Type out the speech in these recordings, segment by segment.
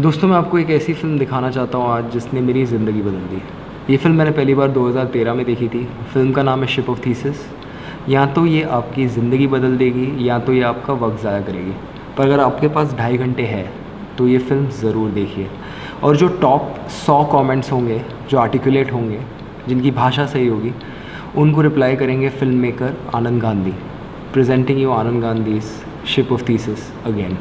दोस्तों मैं आपको एक ऐसी फ़िल्म दिखाना चाहता हूँ आज जिसने मेरी ज़िंदगी बदल दी। ये फ़िल्म मैंने पहली बार 2013 में देखी थी। फ़िल्म का नाम है शिप ऑफ थीसिस। या तो ये आपकी ज़िंदगी बदल देगी या तो ये आपका वक्त ज़ाया करेगी। पर अगर आपके पास 2.5 घंटे है तो ये फ़िल्म ज़रूर देखिए। और जो टॉप 100 कमेंट्स होंगे, जो आर्टिकुलेट होंगे, जिनकी भाषा सही होगी, उनको रिप्लाई करेंगे film maker Anand Gandhi. Presenting you Anand Gandhi's ship of Theseus again.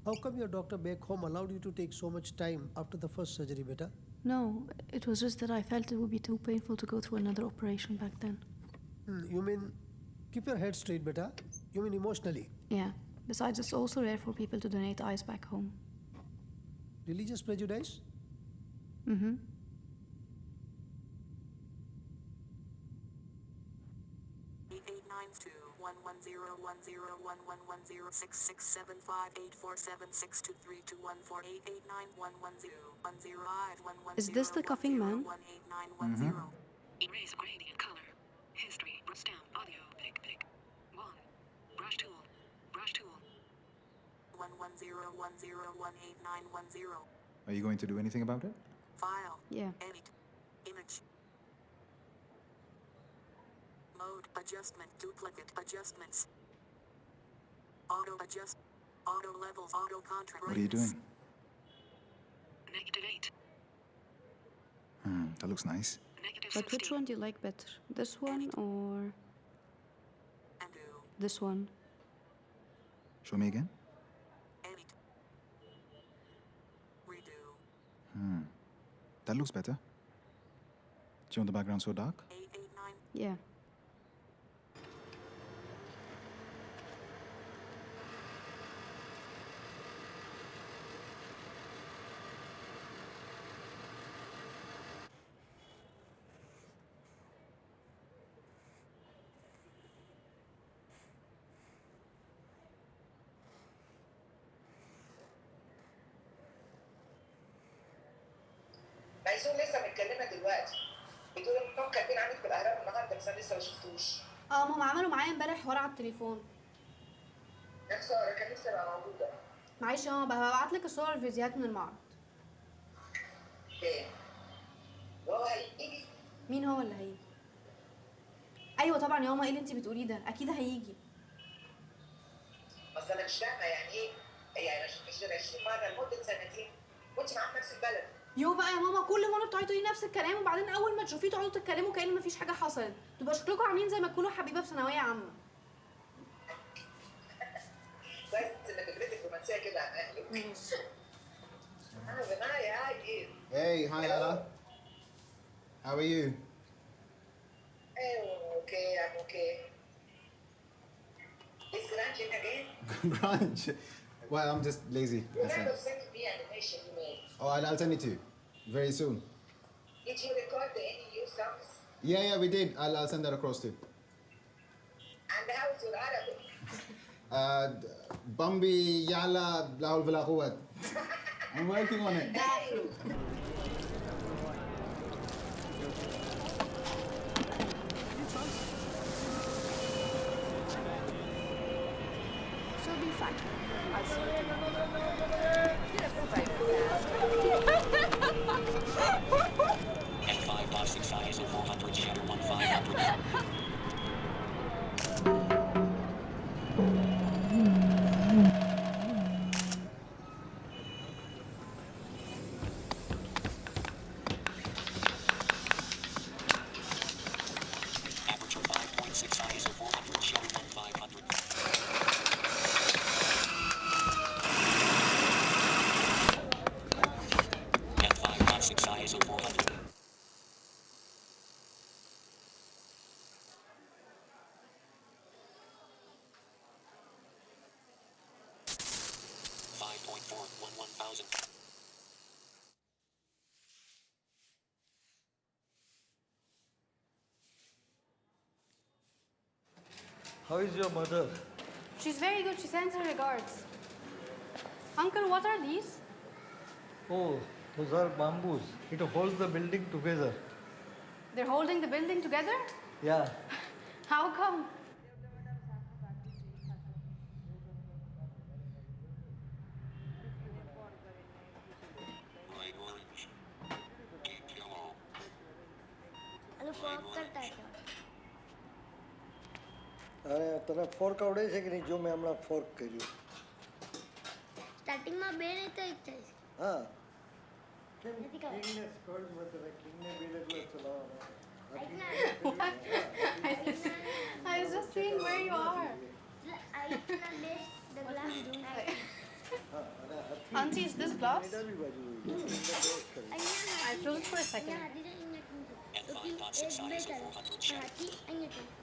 How come your doctor back home allowed you to take so much time after the first surgery, beta? No, it was just that I felt it would be too painful to go through another operation back then. You mean keep your head straight, beta? You mean emotionally? Yeah. Besides, it's also rare for people to donate eyes back home. Religious prejudice? Mm-hmm. Is this the coughing man? Erase gradient color. History. Stamp. Audio. Pick. Pick. 1. Brush tool. Brush tool. 11010189110. Are you going to do anything about it? File. Yeah. Edit. Image. Mode. Adjustment. Duplicate. Adjustments. Auto adjust. Auto levels. Auto contrast. What are you doing? -8. That looks nice. But which one do you like better? This one or Undo. this one? Show me again. Edit. Redo. That looks better. Do you want the background so dark? 889. Yeah. ميسون لسه متكلمه دلوقتي بتقول انهم كاتبين عنك في الاهرام النهارده بس انا لسه ما شفتوش. ما هم عملوا معايا امبارح حوار على التليفون. يا خساره كان نفسي ابقى موجوده. معلش يا ماما هبعت لك الصور والفيديوهات من المعرض. فين؟ وهو هيجي؟ مين هو اللي هيجي؟ ايوه طبعا يا ماما، ايه اللي انت بتقوليه ده؟ اكيد هيجي. اصل انا مش فاهمه يعني ايه يعني 20 مره لمده سنتين وانت معاك نفس البلد. يو بقى يا ماما، كل مره بتقعدوا تقولي نفس الكلام وبعدين اول ما تشوفيه تقعدوا تتكلموا كأن مفيش حاجه حصلت. تبقى شكلكم عاملين زي ما تكونوا حبيبه في ثانويه عامه. كويس ان فكرتك رومانسيه كده عن اهلك. ماشي. Hey, hi Aida. How are you? Okay, I'm okay. Is lunching again? Brunch. Well, I'm just lazy. You That's never it. sent me animation you made. Oh, I'll send it to you very soon. Did you record any new songs? Yeah, we did. I'll send that across too. And how is your Arabic? Bambi Yala Lahul Bila Quwwat. I'm working on it. So be fine. I'll see you tomorrow. F5 size of 400 shatter 1500. Aperture 5.6 size of 400 shatter 1500. F5 size of 400. How is your mother? She's very good. She sends her regards. Uncle, what are these? Oh, those are bamboos. It holds the building together. They're holding the building together? Yeah. How come? અરે તને fork આવડે છે કે નહીં જો મેં હમણાં fork કર્યું સ્ટાર્ટિંગમાં બે નહીં તો એક થાય હા કેમ નથી ખબર. કિંગને સ્કર્ટ્સમાં તને કિંગને બે એટલે ચલાવવાનો I was just seeing where you are. આ રીતના બે ડગલા હા અને હાથી Auntie, is this glass? ડાબી બાજુ હોય છે I froze for a second. હાથી એક બે ચાલે હાથી અહીંયા ચાલે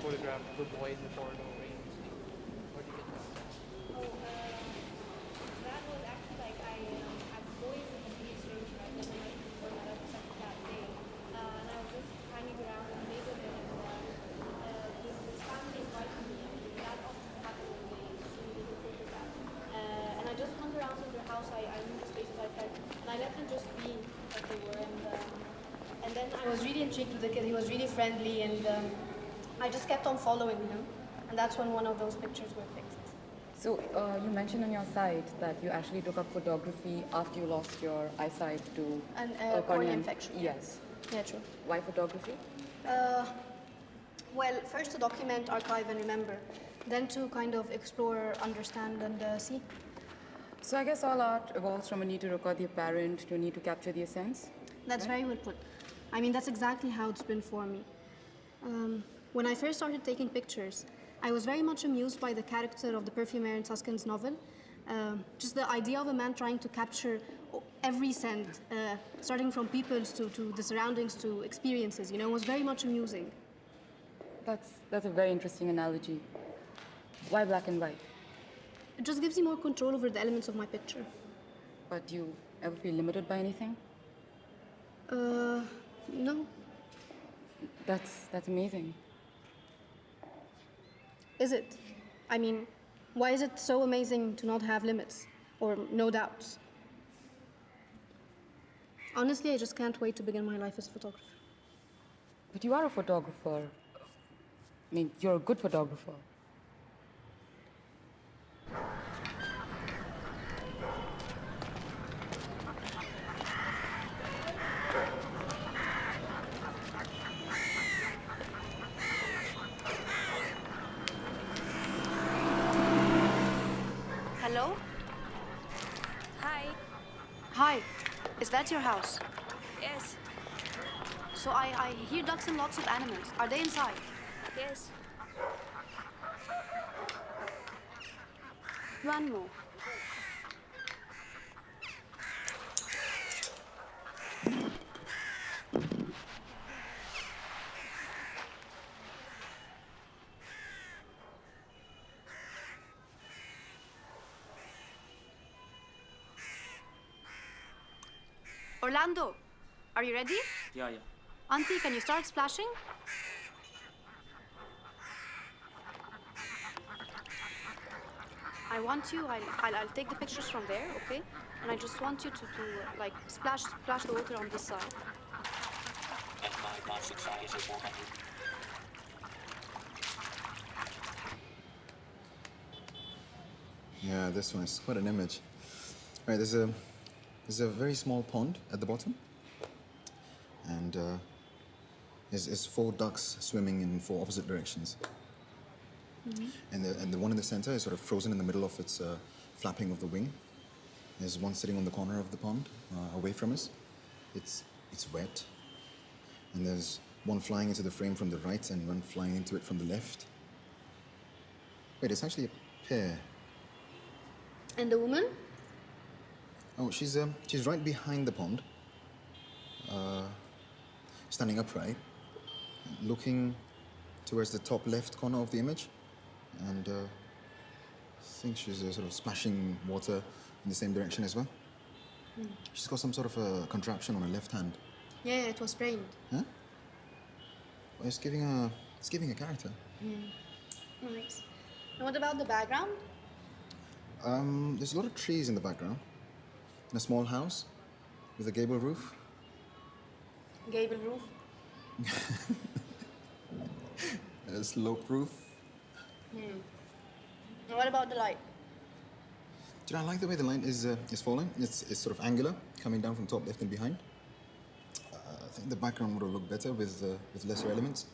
photograph of the boy in the corridor rains. Where did you get that? That was actually like I boys in the beach range right the night before that episode that day. And I was just hanging around in the neighborhood and this family invited me and that often happened when they see me do photograph. And I just hung around in their house, I knew the spaces I felt and I let them just be as they were and then I was really intrigued with the kid, he was really friendly and I just kept on following him and that's when one of those pictures were picked. So you mentioned on your site that you actually took up photography after you lost your eyesight to An cornea infection. Yes. Yeah, true. Why photography? Well, first to document, archive and remember. Then to kind of explore, understand and see. So I guess all art evolves from a need to record the apparent to a need to capture the essence. That's very well put. I mean, that's exactly how it's been for me. When I first started taking pictures, I was very much amused by the character of the perfumer in Susskind's novel. Just the idea of a man trying to capture every scent, starting from people to the surroundings to experiences, you know, was very much amusing. That's a very interesting analogy. Why black and white? It just gives you more control over the elements of my picture. But do you ever feel limited by anything? No. That's amazing. Is it? I mean, why is it so amazing to not have limits or no doubts? Honestly, I just can't wait to begin my life as a photographer. But you are a photographer. I mean, you're a good photographer. Hello? Hi. Hi, is that your house? Yes. So I hear ducks and lots of animals. Are they inside? Yes. One more. Orlando, are you ready? Yeah. Auntie, can you start splashing? I want you, I'll take the pictures from there, okay? And I just want you to like, splash the water on this side. Yeah, this one is quite an image. All right, there's a very small pond at the bottom. And there's 4 ducks swimming in 4 opposite directions. And the one in the center is sort of frozen in the middle of its flapping of the wing. There's one sitting on the corner of the pond, away from us. It's wet. And there's one flying into the frame from the right and one flying into it from the left. Wait, it's actually a pair. And the woman? Oh, she's right behind the pond, standing upright, looking towards the top left corner of the image, and I think she's sort of splashing water in the same direction as well. She's got some sort of a contraption on her left hand. Yeah, it was framed. Huh? Well, it's giving a character. Nice. And what about the background? There's a lot of trees in the background, and a small house with a gable roof. Gable roof? A slope roof. And what about the light? Do you know, I like the way the light is falling. It's sort of angular, coming down from top left and behind. I think the background would have looked better with lesser elements.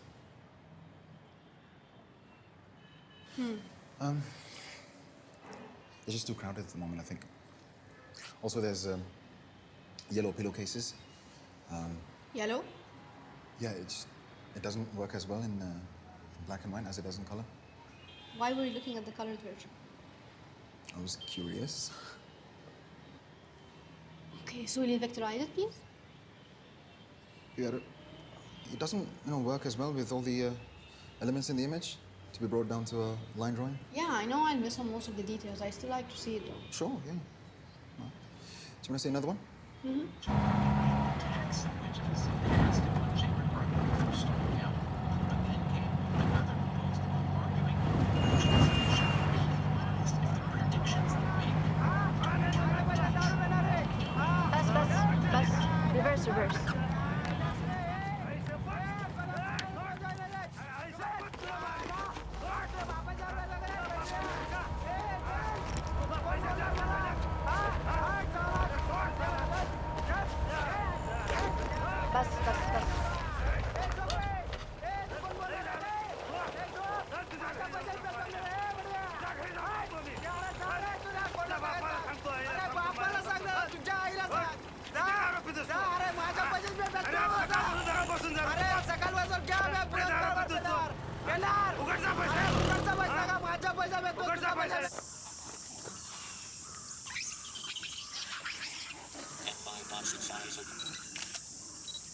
It's just too crowded at the moment, I think. Also, there's yellow pillowcases. Yellow? Yeah, it doesn't work as well in black and white as it does in color. Why were you looking at the colored version? I was curious. Okay, so will you vectorize it, please? Yeah, it doesn't, work as well with all the elements in the image to be brought down to a line drawing. Yeah, I know I'll miss on most of the details. I still like to see it, though. Sure, yeah. Well, do you want to see another one? Bus. Reverse.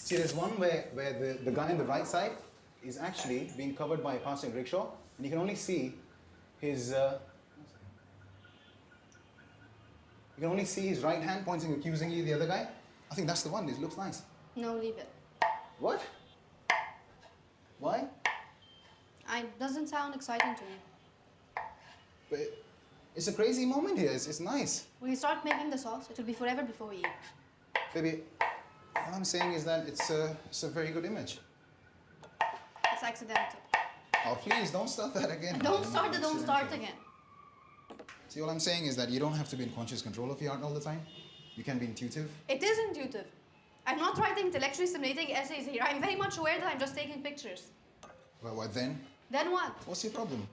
See, there's one where the guy on the right side is actually being covered by a passing rickshaw, and you can only see his right hand pointing accusingly the other guy. I think that's the one. This looks nice. No, leave it. What? Why? It doesn't sound exciting to me. But it's a crazy moment here. It's nice. When you start making the sauce, it will be forever before we eat. Baby, all I'm saying is that it's a very good image. It's accidental. Oh, please, don't start that again. Don't start again. See, all I'm saying is that you don't have to be in conscious control of your art all the time. You can be intuitive. It is intuitive. I'm not writing intellectually stimulating essays here. I'm very much aware that I'm just taking pictures. Well, what then? Then what? What's your problem?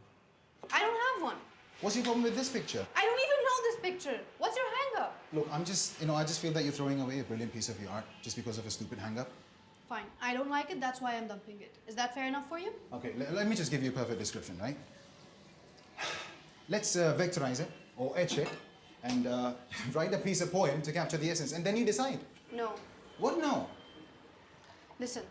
I don't have one. What's your problem with this picture? I don't even know this picture. What's your hang-up? Look, I just feel that you're throwing away a brilliant piece of your art just because of a stupid hang-up. Fine. I don't like it, that's why I'm dumping it. Is that fair enough for you? Okay, let me just give you a perfect description, right? Let's vectorize it, or etch it, and write a piece of poem to capture the essence, and then you decide. No. What no? Listen,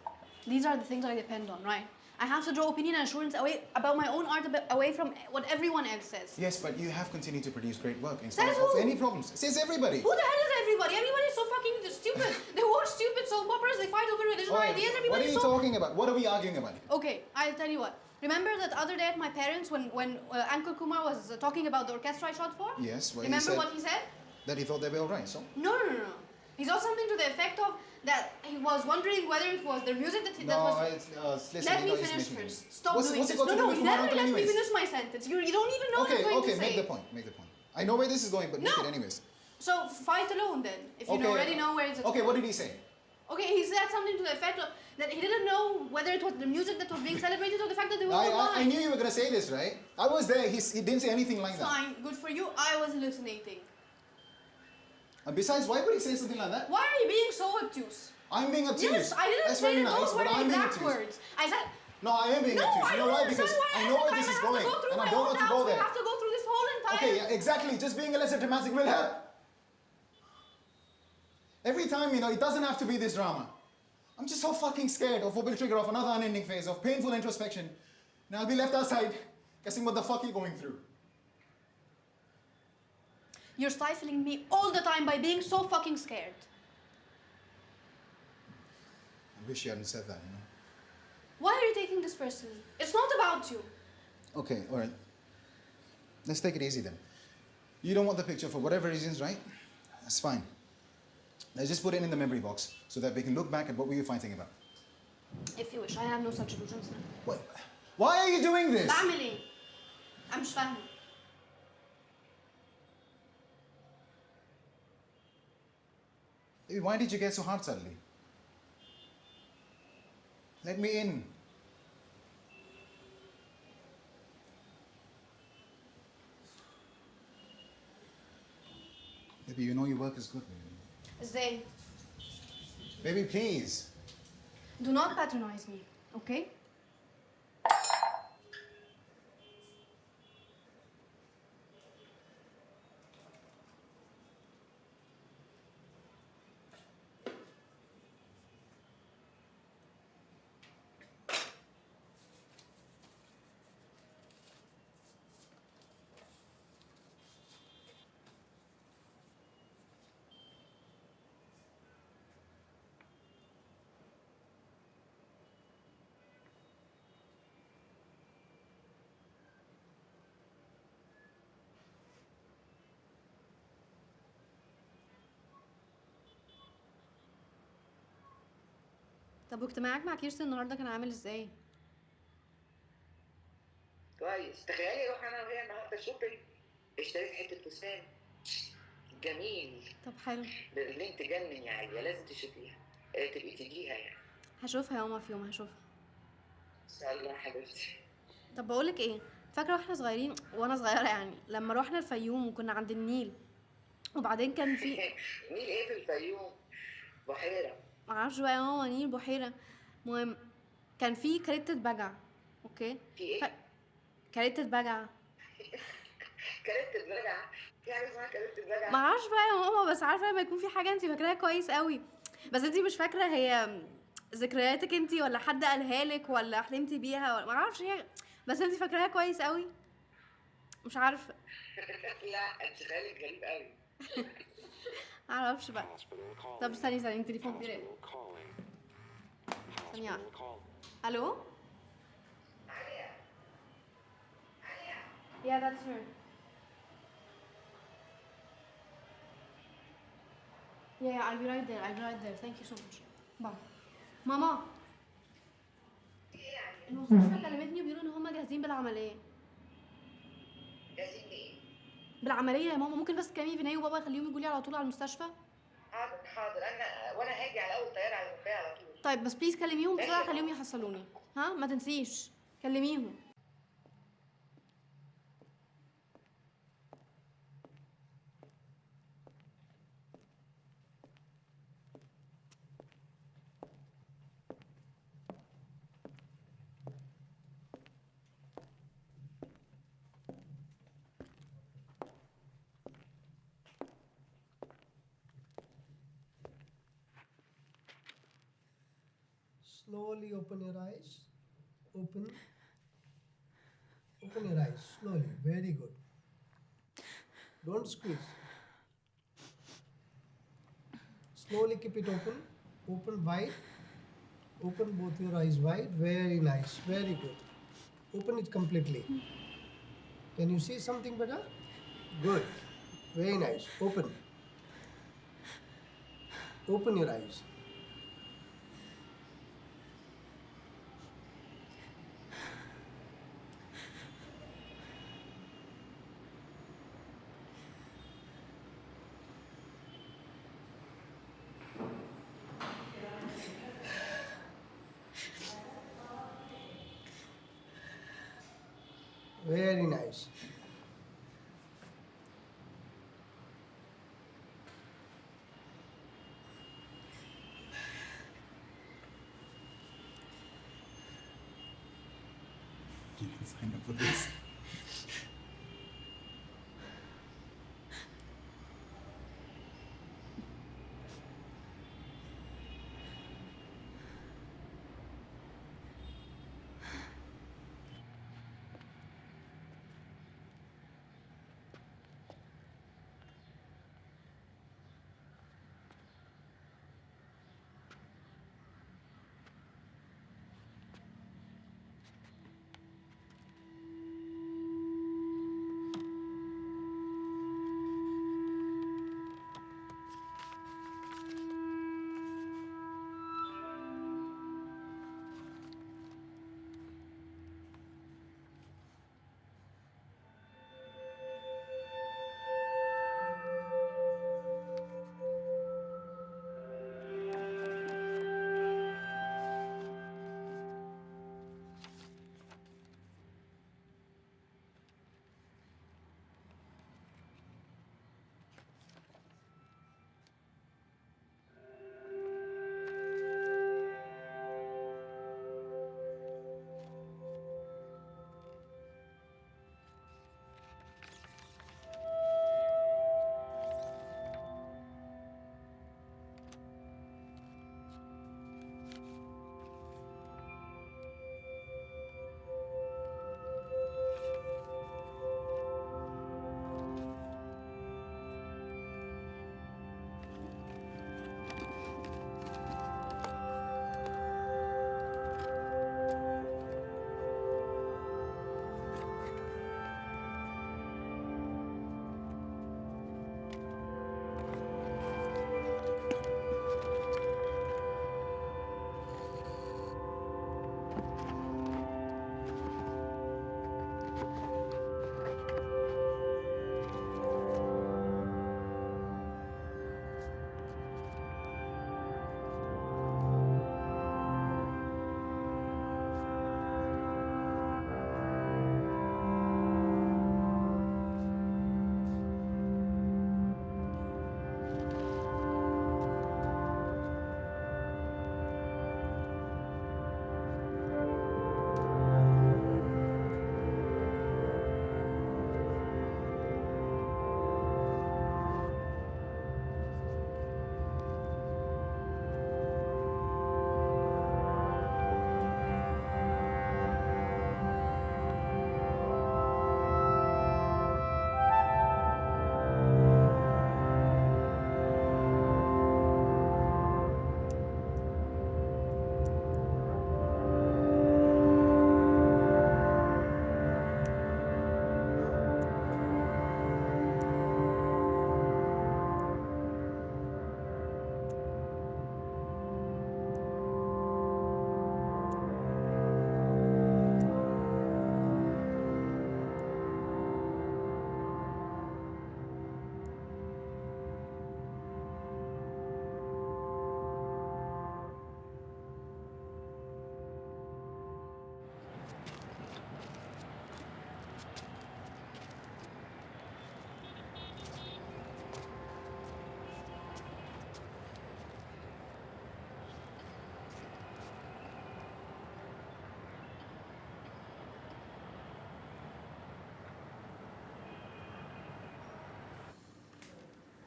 these are the things I depend on, right? I have to draw opinion and assurance away about my own art away from what everyone else says. Yes, but you have continued to produce great work in Says spite of who? any problems. Says everybody. Who the hell is everybody? Everybody is so fucking stupid. They watch stupid soap operas, they fight over religion ideas, everybody what are you talking about? What are we arguing about? Okay, I'll tell you what. Remember that other day at my parents when Uncle Kumar was talking about the orchestra I shot for? Yes, well, Remember what he said? That he thought they were all right, so? No. He saw something to the effect of that he was wondering whether it was the music that was... Listen, let me finish first. Stop doing what's this. it got to do with you my never uncle let me anyways? finish my sentence. You don't even know what I'm going to say. Okay, make the point. I know where this is going, but make it anyways. So fight alone then, if you already know where it's... Okay, what did he say? Okay, he said something to the effect of that he didn't know whether it was the music that was being celebrated or the fact that they were all blind. I knew you were going to say this, right? I was there. He didn't say anything like that. Fine, good for you. I was hallucinating. And besides, why would he say something like that? Why are you being so obtuse? I'm being obtuse. Yes, I didn't That's say very that nice, those were but the I'm being exact obtuse. words. I said... No, I am being obtuse. You know why? Because I know where this is going, and I don't want to go there. We have to go through this whole entire... Okay, yeah, exactly. Just being a lesser dramatic will help. Every time, it doesn't have to be this drama. I'm just so fucking scared of what will trigger off another unending phase of painful introspection. And I'll be left outside, guessing what the fuck you're going through. You're stifling me all the time by being so fucking scared. I wish you hadn't said that, Why are you taking this personally? It's not about you. Okay, all right. Let's take it easy then. You don't want the picture for whatever reasons, right? That's fine. Let's just put it in the memory box so that we can look back at what we were fighting about. If you wish, I have no such illusions now. What? Why are you doing this? بعمل I'm مش فاهمة. Why did you get so hard suddenly? Let me in. Baby, you know your work is good, baby. ازاي? Baby, please. Do not patronize me, okay? طب واجتماعك مع كيرستن النهارده كان عامل ازاي؟ كويس. تخيلي رحنا انا وهي النهارده شوبينج، اشتريت حته فستان جميل. طب حلو. برلين تجنن يا عيال، لازم تشوفيها. تبقي تجيها يعني. هشوفها يا ماما في يوم هشوفها. ان شاء الله يا حبيبتي. طب بقولك ايه؟ فاكره واحنا صغيرين وانا صغيره يعني لما روحنا الفيوم وكنا عند النيل وبعدين كان في نيل ايه في الفيوم؟ بحيره. معرفش بقى يا ماما، نيل بحيره. المهم كان في كاريتة بجع، اوكي؟ في ايه؟ كاريتة بجع. كاريتة بجع؟ في حاجه اسمها كاريتة بجع؟ معرفش بقى يا ماما، بس عارفه لما يكون في حاجه انت فاكراها كويس قوي بس انت مش فاكره هي ذكرياتك انت ولا حد قالها لك ولا حلمتي بيها ولا معرفش هي، بس انت فاكراها كويس قوي. مش عارفه. لا انت خيالك غريب قوي. معرفش بقى. طب استني التليفون بيرن. ثانية. الو؟ Yeah, that's her. Yeah, I'll be right there. Thank you so much. Bye. ماما. المستشفى كلمتني وبيقولوا ان هم جاهزين بالعملية. جاهزين بايه؟ بالعملية يا ماما. ممكن بس تكلمي فيناي وبابا يخليهم يجوا لي على طول على المستشفى؟ حاضر وانا هاجي على اول طيارة على المنفى على طول. طيب بس بليز كلميهم بسرعة، خليهم يحصلوني. ها ما تنسيش كلميهم. Slowly open your eyes. Open. Open your eyes slowly. Very good. Don't squeeze. Slowly keep it open. Open wide. Open both your eyes wide. Very nice. Very good. Open it completely. Can you see something better? Good. Very nice. Open. Open your eyes. Very nice. You can sign up for this.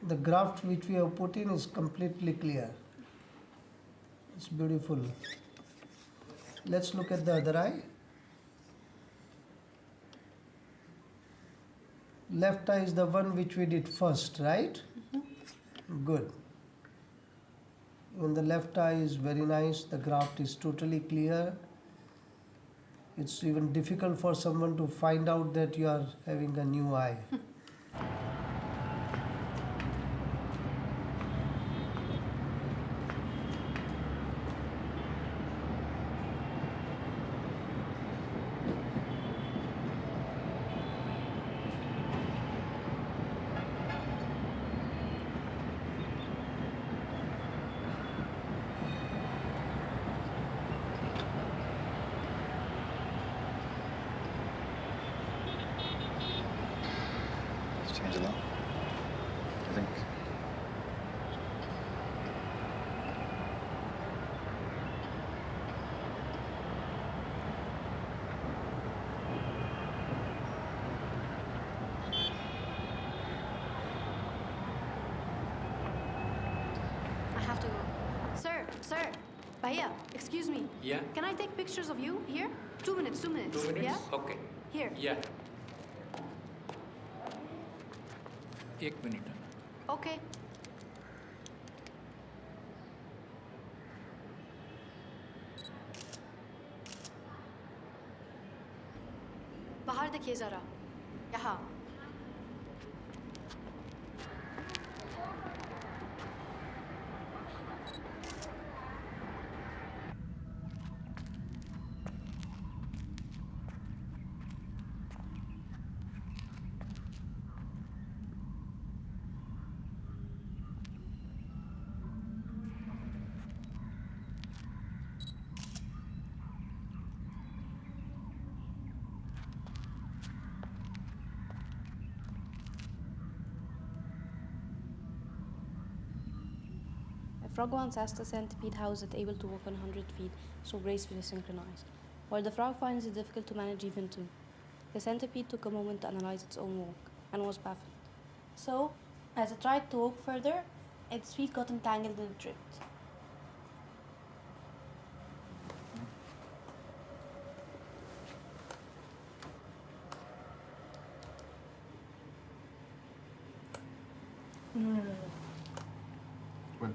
The graft which we have put in is completely clear. It's beautiful. Let's look at the other eye. left eye is the one which we did first, right? Good. Even the left eye is very nice. The graft is totally clear. It's even difficult for someone to find out that you are having a new eye. It's changed a lot, I think. I have to go. Sir, Bhaiya, excuse me. Yeah? Can I take pictures of you here? 2 minutes, 2 minutes. 2 minutes? Yeah? Okay. Here. Yeah. 1 minute. Okay. बाहर देखिए जरा यहाँ A frog once asked a centipede how is it able to walk on 100 feet so gracefully synchronized, while the frog finds it difficult to manage even two. The centipede took a moment to analyze its own walk and was baffled. So, as it tried to walk further, its feet got entangled and it tripped. No. Well,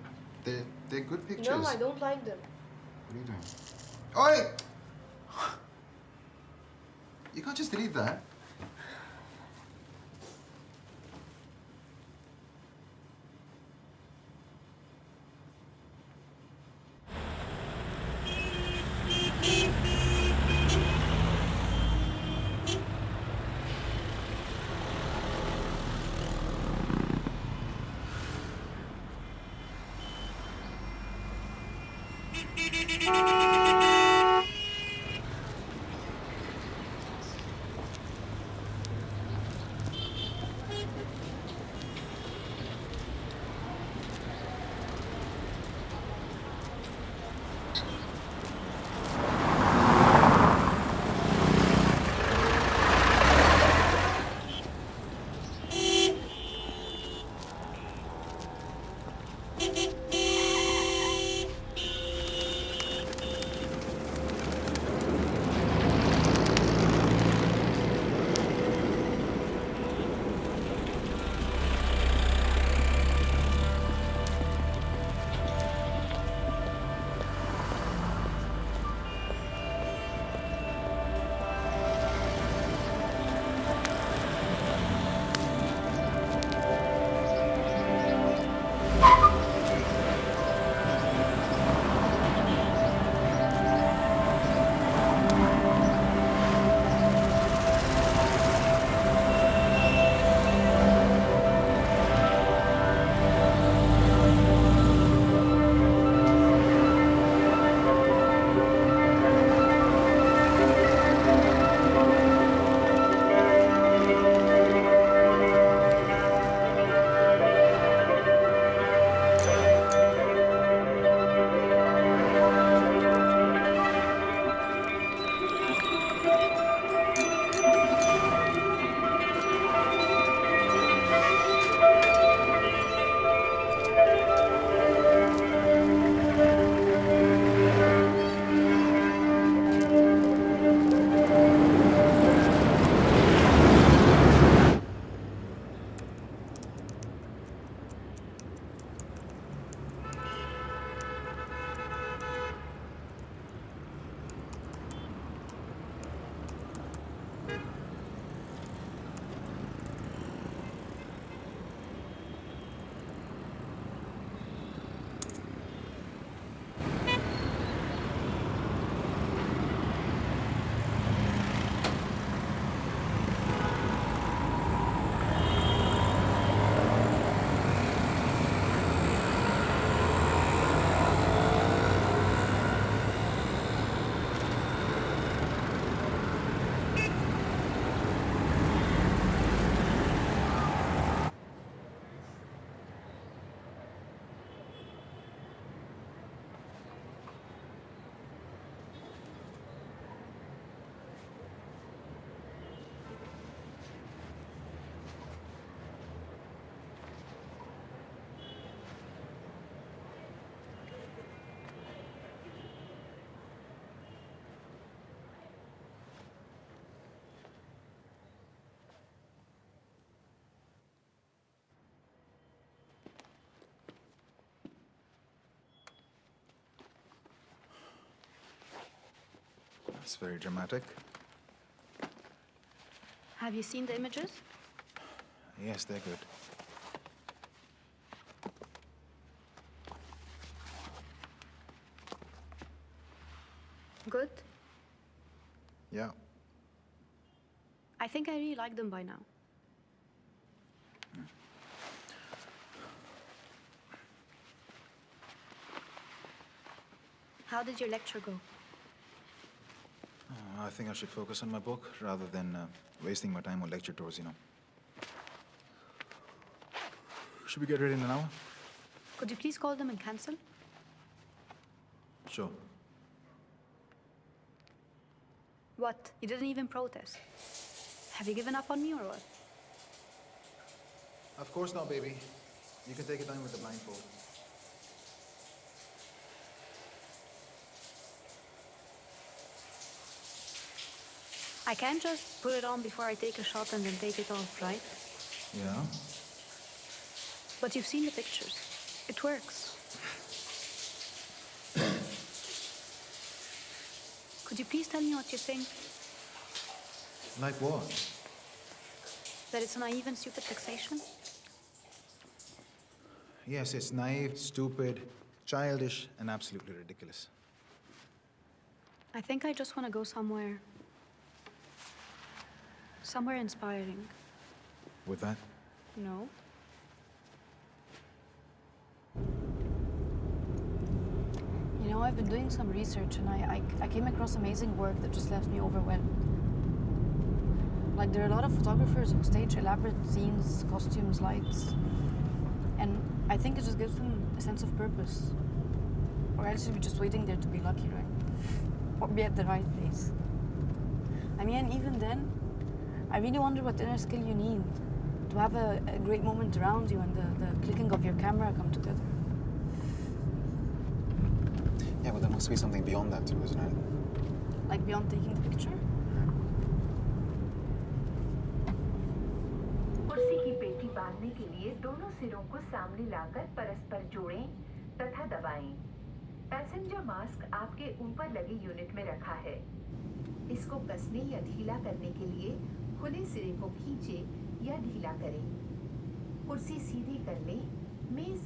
they're good pictures. No, I don't like them. What are you doing? Oi! You can't just delete that. It's very dramatic. Have you seen the images? Yes, they're good. Good. Yeah. I think I really like them by now. How did your lecture go? I think I should focus on my book rather than wasting my time on lecture tours, you know. Should we get ready in an hour? Could you please call them and cancel? Sure. What? You didn't even protest. Have you given up on me or what? Of course not, baby. You can take it down with the blindfold. I can't just put it on before I take a shot and then take it off, right? Yeah? But you've seen the pictures. It works. Could you please tell me what you think? Like what? That it's a naive and stupid fixation? Yes, it's naive, stupid, childish, and absolutely ridiculous. I think I just want to go somewhere inspiring. With that? No. You know, I've been doing some research and I came across amazing work that just left me overwhelmed. Like, there are a lot of photographers who stage elaborate scenes, costumes, lights. And I think it just gives them a sense of purpose. Or else you'd be just waiting there to be lucky, right? Or be at the right place. I mean, and even then, I really wonder what inner skill you need to have a great moment around you and the clicking of your camera come together. Yeah, but there must be something beyond that too, isn't it? Like beyond taking the picture? कुर्सी की पेटी बांधने के लिए दोनों सिरों को सामने लाकर परस्पर जोड़ें तथा दबाएं। पैसेंजर मास्क आपके ऊपर लगे यूनिट में रखा है। इसको कसने या ढीला करने के लिए खुले सिरे को खींचे या ढीला करें। कुर्सी सीधी कर लें, मेज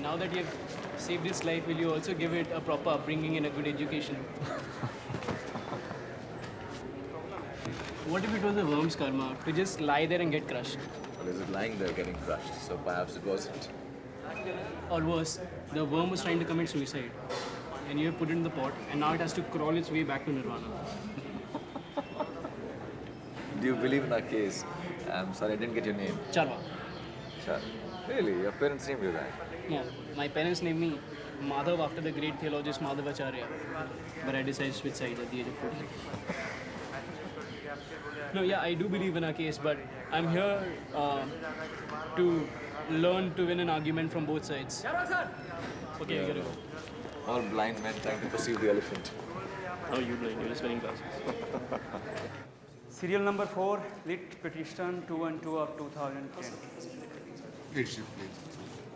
now that you've saved its life, will you also give it a proper upbringing and a good education? What if it was a worm's karma to just lie there and get crushed? Well, is it lying there getting crushed? So perhaps it wasn't. Or worse, the worm was trying to commit suicide, and you have put it in the pot, and now it has to crawl its way back to nirvana. Do you believe in our case? I'm sorry, I didn't get your name. Charva. Char. Really? Your parents named you that? Yeah, my parents named me Madhav after the great theologist Madhavacharya, but I decided to switch sides at the age of 14. No, yeah, I do believe in our case, but I'm here to learn to win an argument from both sides. Okay, Yeah. you gotta go. All blind men trying to perceive the elephant. Oh, you blind, you're spelling classes. Serial number 4, Lit Petition 212 of 2010. Leadership, please.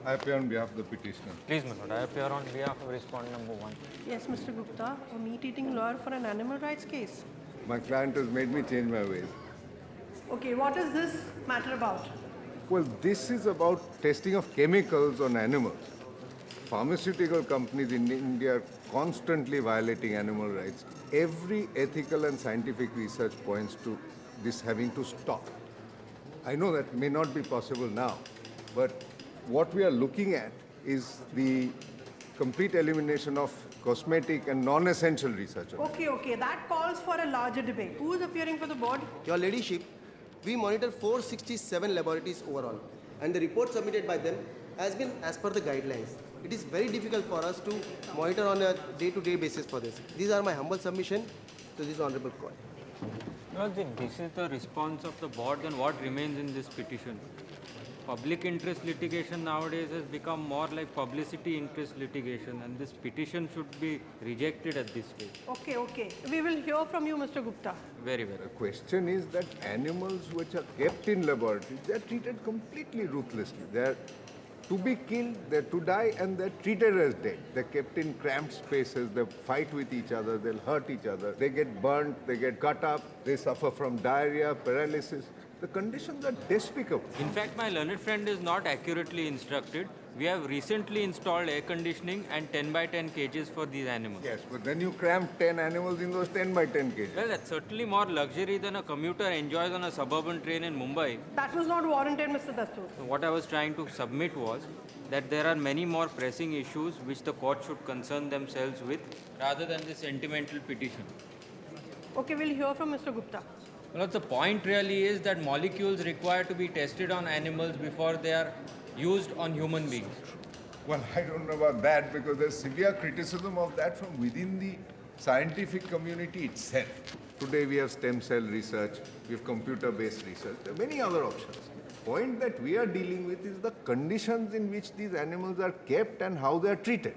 I appear on behalf of the petitioner. Please, my lord, I appear on behalf of respondent number 1. Yes, Mr. Gupta, a meat-eating lawyer for an animal rights case. My client has made me change my ways. Okay, what is this matter about? Well, this is about testing of chemicals on animals. Pharmaceutical companies in India are constantly violating animal rights. Every ethical and scientific research points to this having to stop. I know that may not be possible now, but what we are looking at is the complete elimination of cosmetic and non-essential research. Okay, that calls for a larger debate. Who is appearing for the board? Your Ladyship, we monitor 467 laboratories overall, and the report submitted by them has been as per the guidelines. It is very difficult for us to monitor on a day-to-day basis for this. These are my humble submission to this honorable court. Well, if this is the response of the board, then what remains in this petition? Public interest litigation nowadays has become more like publicity interest litigation, and this petition should be rejected at this stage. Okay. We will hear from you, Mr. Gupta. Very well. The question is that animals which are kept in laboratories, they are treated completely ruthlessly. They are to be killed, they're to die, and they're treated as dead. They're kept in cramped spaces, they fight with each other, they'll hurt each other, they get burnt, they get cut up, they suffer from diarrhea, paralysis. The conditions are despicable. In fact, my learned friend is not accurately instructed. We have recently installed air conditioning and 10 by 10 cages for these animals. Yes, but then you cramp 10 animals in those 10 by 10 cages. Well, that's certainly more luxury than a commuter enjoys on a suburban train in Mumbai. That was not warranted, Mr. Dastur. So what I was trying to submit was that there are many more pressing issues which the court should concern themselves with rather than this sentimental petition. Okay, we'll hear from Mr. Gupta. Well, the point really is that molecules require to be tested on animals before they are used on human beings. Well, I don't know about that because there's severe criticism of that from within the scientific community itself. Today we have stem cell research, we have computer-based research, there are many other options. The point that we are dealing with is the conditions in which these animals are kept and how they are treated.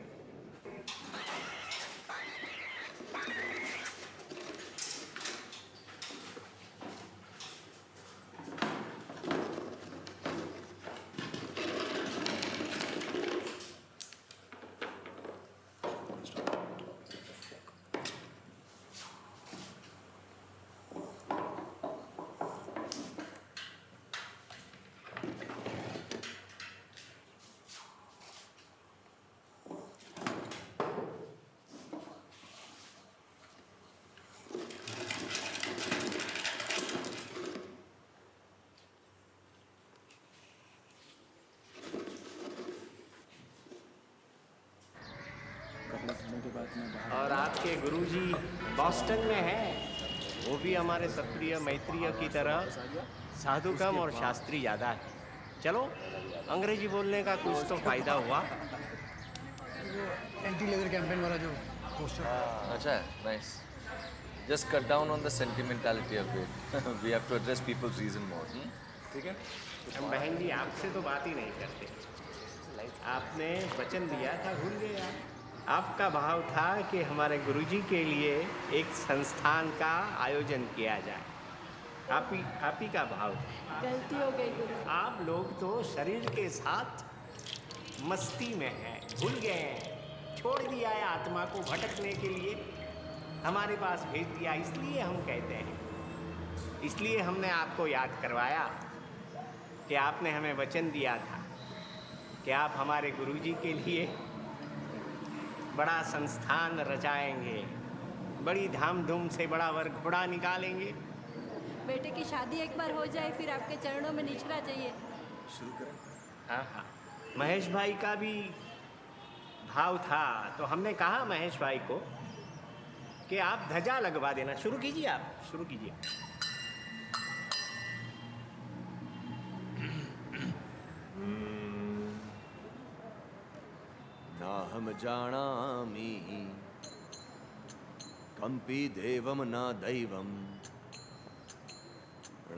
और आपके गुरुजी Boston में हैं, वो भी हमारे सप्रिय मैत्रिय की तरह साधु कम और शास्त्री ज़्यादा है। चलो अंग्रेजी बोलने का कुछ तो फायदा हुआ। एंटी लेदर कैंपेन वाला जो पोस्टर। अच्छा है, nice. Just cut down on the sentimentality a bit. We have to address people's reason more. ठीक है? हम बहन जी आपसे तो बात ही नहीं करते। आपने वचन दिया था, भूल गए आप? आपका भाव था कि हमारे गुरुजी के लिए एक संस्थान का आयोजन किया जाए। आप ही का भाव था। गलती हो गई गुरु। आप लोग तो शरीर के साथ मस्ती में हैं, भूल गए हैं, छोड़ दिया है आत्मा को भटकने के लिए, हमारे पास भेज दिया। इसलिए हम कहते हैं, इसलिए हमने आपको याद करवाया कि आपने हमें वचन दिया था कि आप हमारे गुरुजी के लिए बड़ा संस्थान रचाएंगे, बड़ी धाम-धूम से बड़ा वर्ग बड़ा निकालेंगे। बेटे की शादी एक बार हो जाए फिर आपके चरणों में निछड़ा चाहिए। शुरू करें? हाँ हाँ, महेश भाई का भी भाव था तो हमने कहा महेश भाई को कि आप ध्वजा लगवा देना। शुरू कीजिए, आप शुरू कीजिए। नाहं जानामि कम्पि देवं न दैवं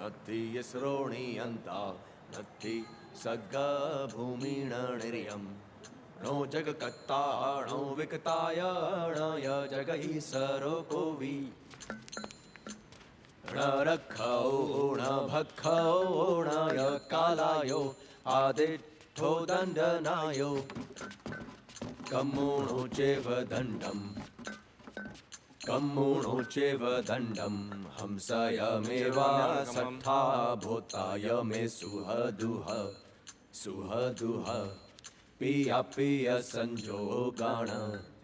नत्ति श्रोणीयन्ता नत्ति सग्गभूमिणनिर्यं नो जगकत्ताणो विकतायणाय जगहि सरोकोवि णरक्षौ णभक्षौणाय कालायो आदिष्ठो दण्डनायो कम्मुणो चैव दण्डम् कम्मुणो चैव दण्डम् हंसयमेवासक्था भूताय मे सुहदुः सुहदुः पिया पिया संजोगाण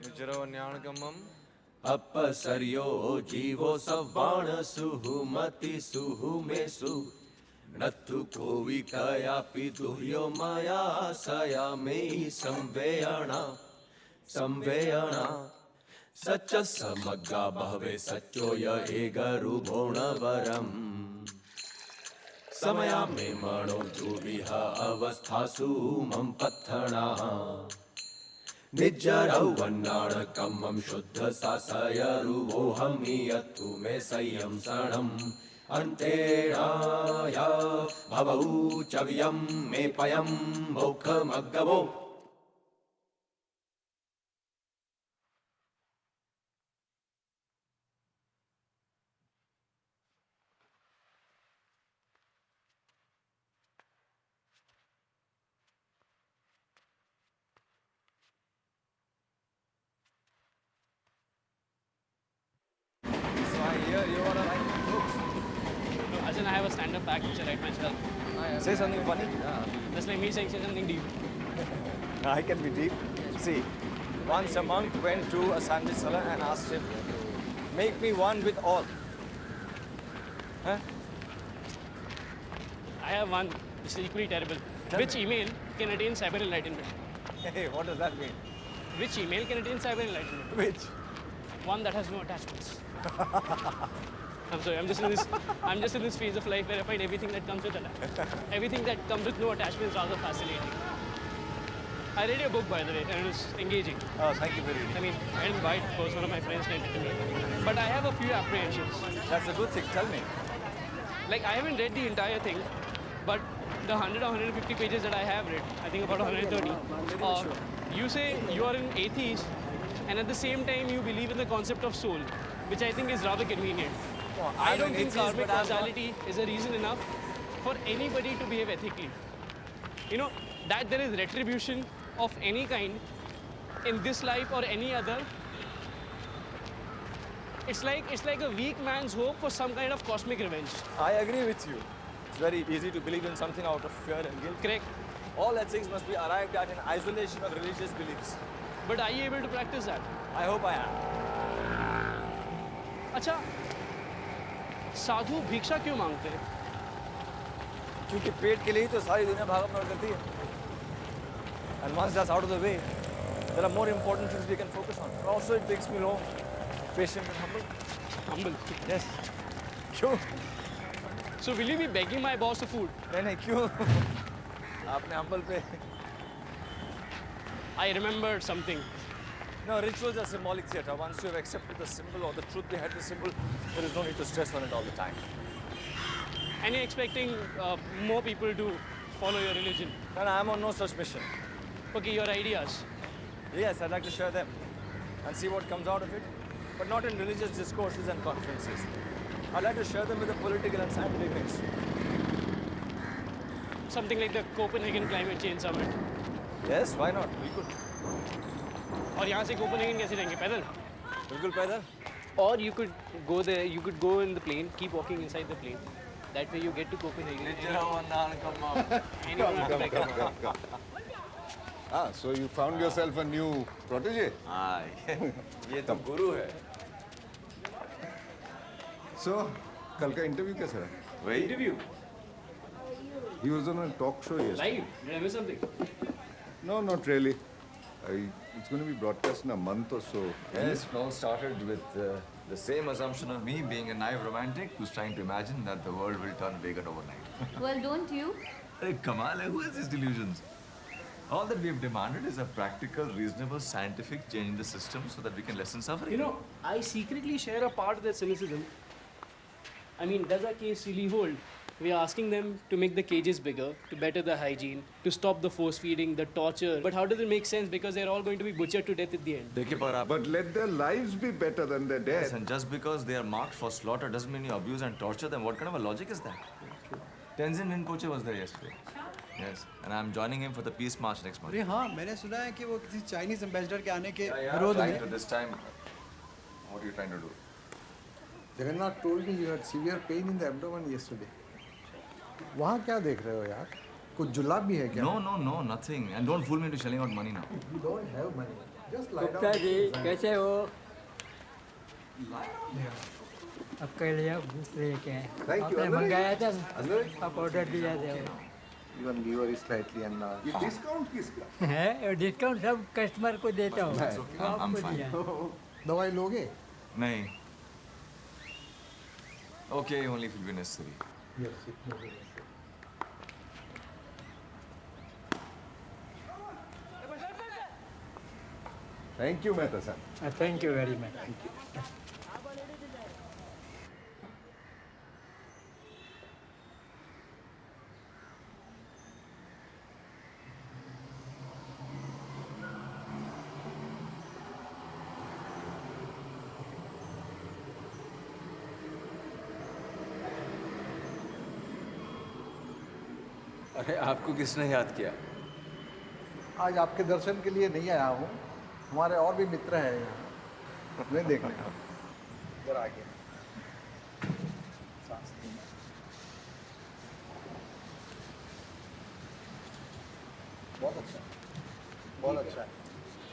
युजरवन्याणगमम् अपसर्यो जीवो सवाण सुहुमति सुहुमेषु नत्तु कोवि कयापि दुह्यो मया सया मे संवेयणा संवेयणा सच समग्गा बहवे सच्चो य एगरुभोणवरम् समया मे मणो जुविह अवस्थासु मम पत्थणाः निज्जरौवन्नाणकमं शुद्ध सासयरुवोऽहमि यत्तु मे संयंसणम् अन्तेणाय भवौ चव्यं मे पयं मोक्षमग्गवो As in, I have a stand-up act which I write myself. Say something funny. That's like me saying say something deep. I can be deep. See, once a monk went to a sandwich seller and asked him, "Make me one with all." Huh? I have one which is equally terrible. Which email can attain cyber enlightenment? Hey, what does that mean? Which email can attain cyber enlightenment? Which? One that has no attachments. I'm sorry, I'm just in this phase of life where I find everything that comes with everything that comes with no attachments rather fascinating. I read your book, by the way, and it was engaging. Oh, thank you very much. I mean, I didn't buy it, of course, one of my friends lent it to me. But I have a few apprehensions. That's a good thing. Tell me. Like, I haven't read the entire thing, but the 100 or 150 pages that I have read, I think about 130, you say you are an atheist, and at the same time you believe in the concept of soul, which I think is rather convenient. I don't think karmic causality is a reason enough for anybody to behave ethically. You know, that there is retribution of any kind in this life or any other, it's like a weak man's hope for some kind of cosmic revenge. I agree with you. It's very easy to believe in something out of fear and guilt. Correct. All ethics must be arrived at in isolation of religious beliefs. But are you able to practice that? I hope I am. अच्छा, साधु भिक्षा क्यों मांगते हैं? क्योंकि पेट के लिए ही तो सारी दुनिया भागम दौड़ करती है. And once that's out of the way, there are more important things we can focus on. Also, it makes me more patient and humble. Humble? Yes. क्यों? So will you be begging my boss for food? नहीं क्यों? आपने humble पे. I remembered something. No, rituals are symbolic theatre. Once you have accepted the symbol or the truth behind the symbol, there is no need to stress on it all the time. And you're expecting more people to follow your religion? And I'm on no such mission. Okay, your ideas? Yes, I'd like to share them and see what comes out of it, but not in religious discourses and conferences. I'd like to share them with the political and scientific mix. Something like the Copenhagen Climate Change Summit? Yes, why not? We could. और यहाँ से Copenhagen कैसे जाएंगे? पैदल? बिल्कुल पैदल. Or you could go there. You could go in the plane, keep walking inside the plane. That way you get to Copenhagen. Anyone will pick up. Ah, so you found yourself a new protege? हाँ ये तो गुरु है. So, कल का interview कैसा रहा? वही Interview? He was on a talk show yesterday. Live? Did I miss something? No, not really. It's going to be broadcast in a month or so. Yes, it all started with the same assumption of me being a naive romantic who's trying to imagine that the world will turn vegan overnight. Well, don't you? Hey, Kamal, who has these delusions? All that we have demanded is a practical, reasonable, scientific change in the system so that we can lessen suffering. You know, I secretly share a part of that cynicism. I mean, does our case really hold? We are asking them to make the cages bigger, to better the hygiene, to stop the force feeding, the torture. But how does it make sense? Because they're all going to be butchered to death at the end. But let their lives be better than their death. Yes, and just because they are marked for slaughter doesn't mean you abuse and torture them. What kind of a logic is that? Tenzin Rinpoche was there yesterday. Yes, and I'm joining him for the peace march next month. अरे हाँ, मैंने सुना है कि वो किसी Chinese ambassador के आने के Yeah, विरोध trying में. to this time. What are you trying to do? Jagannath told me you had severe pain in the abdomen yesterday. वहाँ क्या देख रहे हो यार? कुछ जुलाब भी है क्या? No, nothing. And don't fool me into shelling out money now. You don't have money. Just lie down. Gupta ji कैसे हो? आपके लिए बुक लेके आए. Thank you. आपने मंगाया था, आप ऑर्डर दिया था. Even liver is slightly enlarged. ये discount किसका? है डिस्काउंट सब कस्टमर को देता हूँ. It's okay. I'm आपको fine. दिया. दवाई लोगे? नहीं. Okay, only if it be necessary. Yes, it may be necessary. Thank you, Mehta-san. Thank you very much. Thank you. अरे आपको किसने याद किया? आज आपके दर्शन के लिए नहीं आया हूँ. हमारे और भी मित्र हैं यहाँ. मैं देखने का. इधर आ गया. बहुत अच्छा. बहुत अच्छा है.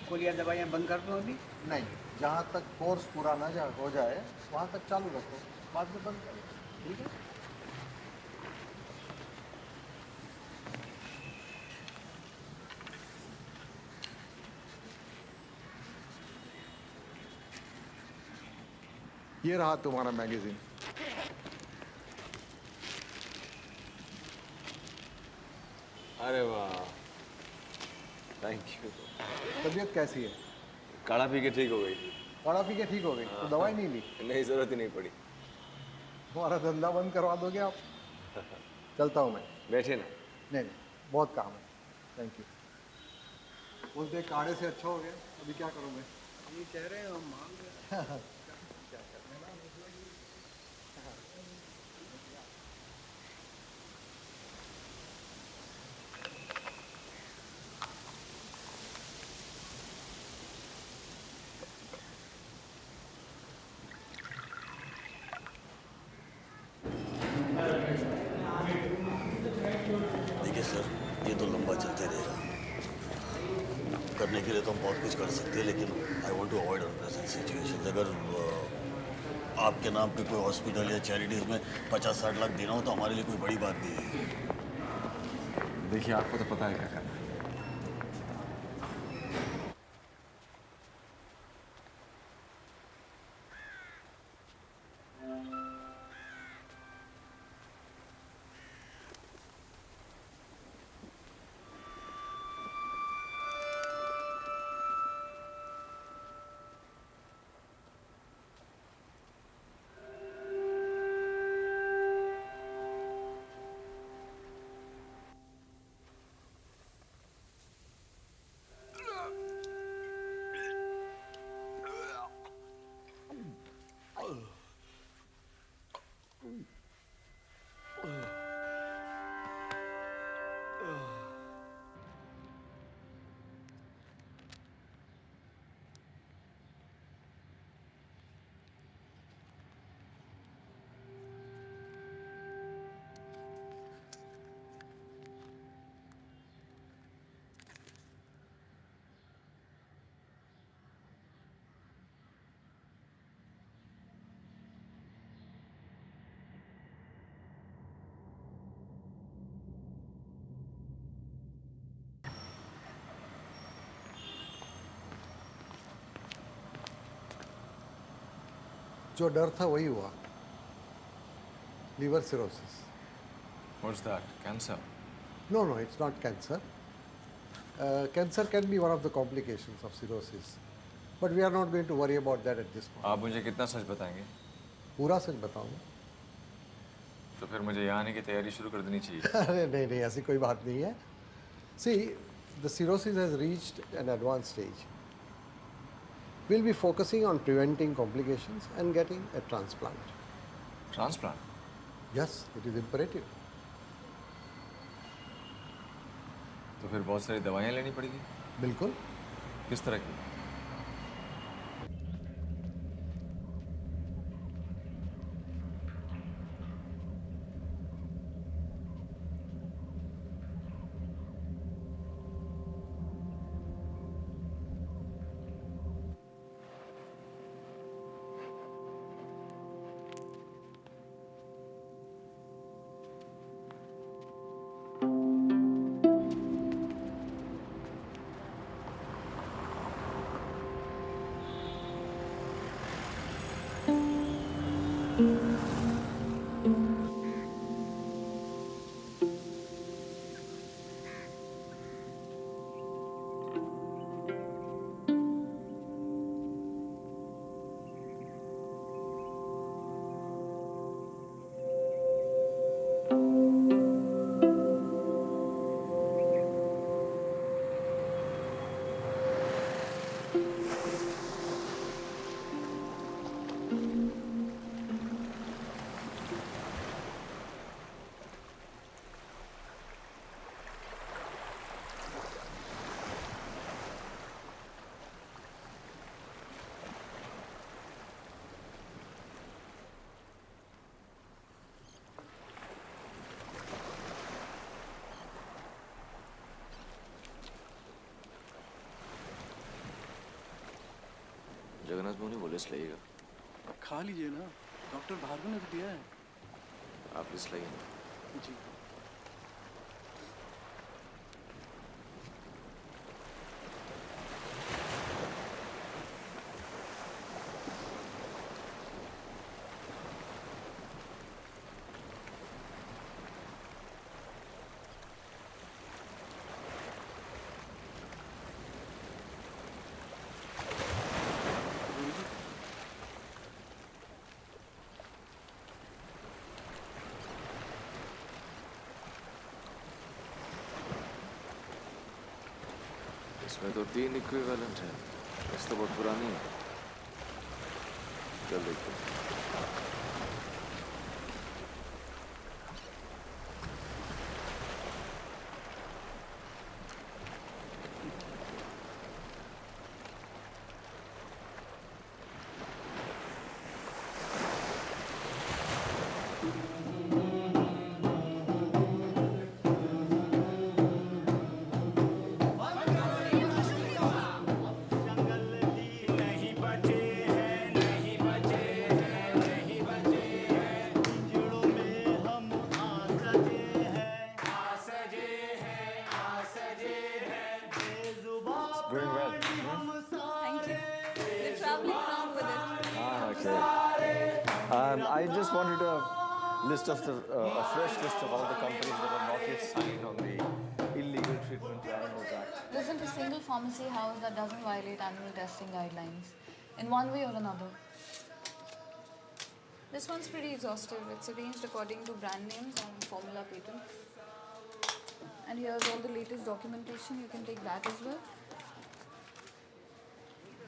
गोलियाँ दवाइयाँ बंद कर दो अभी? नहीं, जहाँ तक कोर्स पूरा ना हो जाए वहाँ तक चालू रखो. बाद में बंद करो. ठीक है? ये रहा तुम्हारा मैगजीन. अरे वाह. Thank you. तबीयत कैसी है? काढ़ा पी के ठीक हो गई. काढ़ा पी के ठीक हो गई तो दवाई नहीं ली? नहीं, जरूरत ही नहीं पड़ी. हमारा धंधा बंद करवा दोगे आप? चलता हूँ मैं. बैठे ना. नहीं, बहुत काम है. Thank you. बोलते काढ़े से अच्छा हो गया. अभी क्या करूँ मैं? ये कह रहे हैं हम मांग रहे हैं. देखिए सर, ये तो लंबा चलते रहेगा. करने के लिए तो हम बहुत कुछ कर सकते हैं, लेकिन I want to avoid unpleasant situations. अगर आपके नाम पे कोई हॉस्पिटल या चैरिटीज़ में 50-60 लाख देना हो तो हमारे लिए कोई बड़ी बात नहीं है. देखिए, आपको तो पता है क्या करना है. जो डर था वही हुआ, liver cirrhosis. What's that? Cancer? No, no, it's not cancer. Cancer can be one of the complications of cirrhosis, but we are not going to worry about that at this point. आप मुझे कितना सच बताएंगे? पूरा सच बताऊंगा। तो फिर मुझे यहाँ आने की तैयारी शुरू कर देनी चाहिए। अरे नहीं नहीं, ऐसी कोई बात नहीं है। See, the cirrhosis has reached an advanced stage. We'll be focusing on preventing complications and getting a transplant. Transplant? Yes, it is imperative. तो फिर बहुत सारी दवाइयाँ लेनी पड़ेगी? बिल्कुल। किस तरह की? जगन्नाथ मोहन बोले इसलिएगा। खा लीजिए ना, डॉक्टर भार्गव ने तो दिया है। आप इसलिए जी। इसमें तो 3 इक्विवेलेंट है। इस तो बहुत पुरानी है। चल देखते हैं। I just wanted a list of a fresh list of all the companies that are not yet signed on the Illegal Treatment to Animals Act. There isn't a single pharmacy house that doesn't violate animal testing guidelines in one way or another. This one's pretty exhaustive. It's arranged according to brand names and formula patents. And here's all the latest documentation. You can take that as well.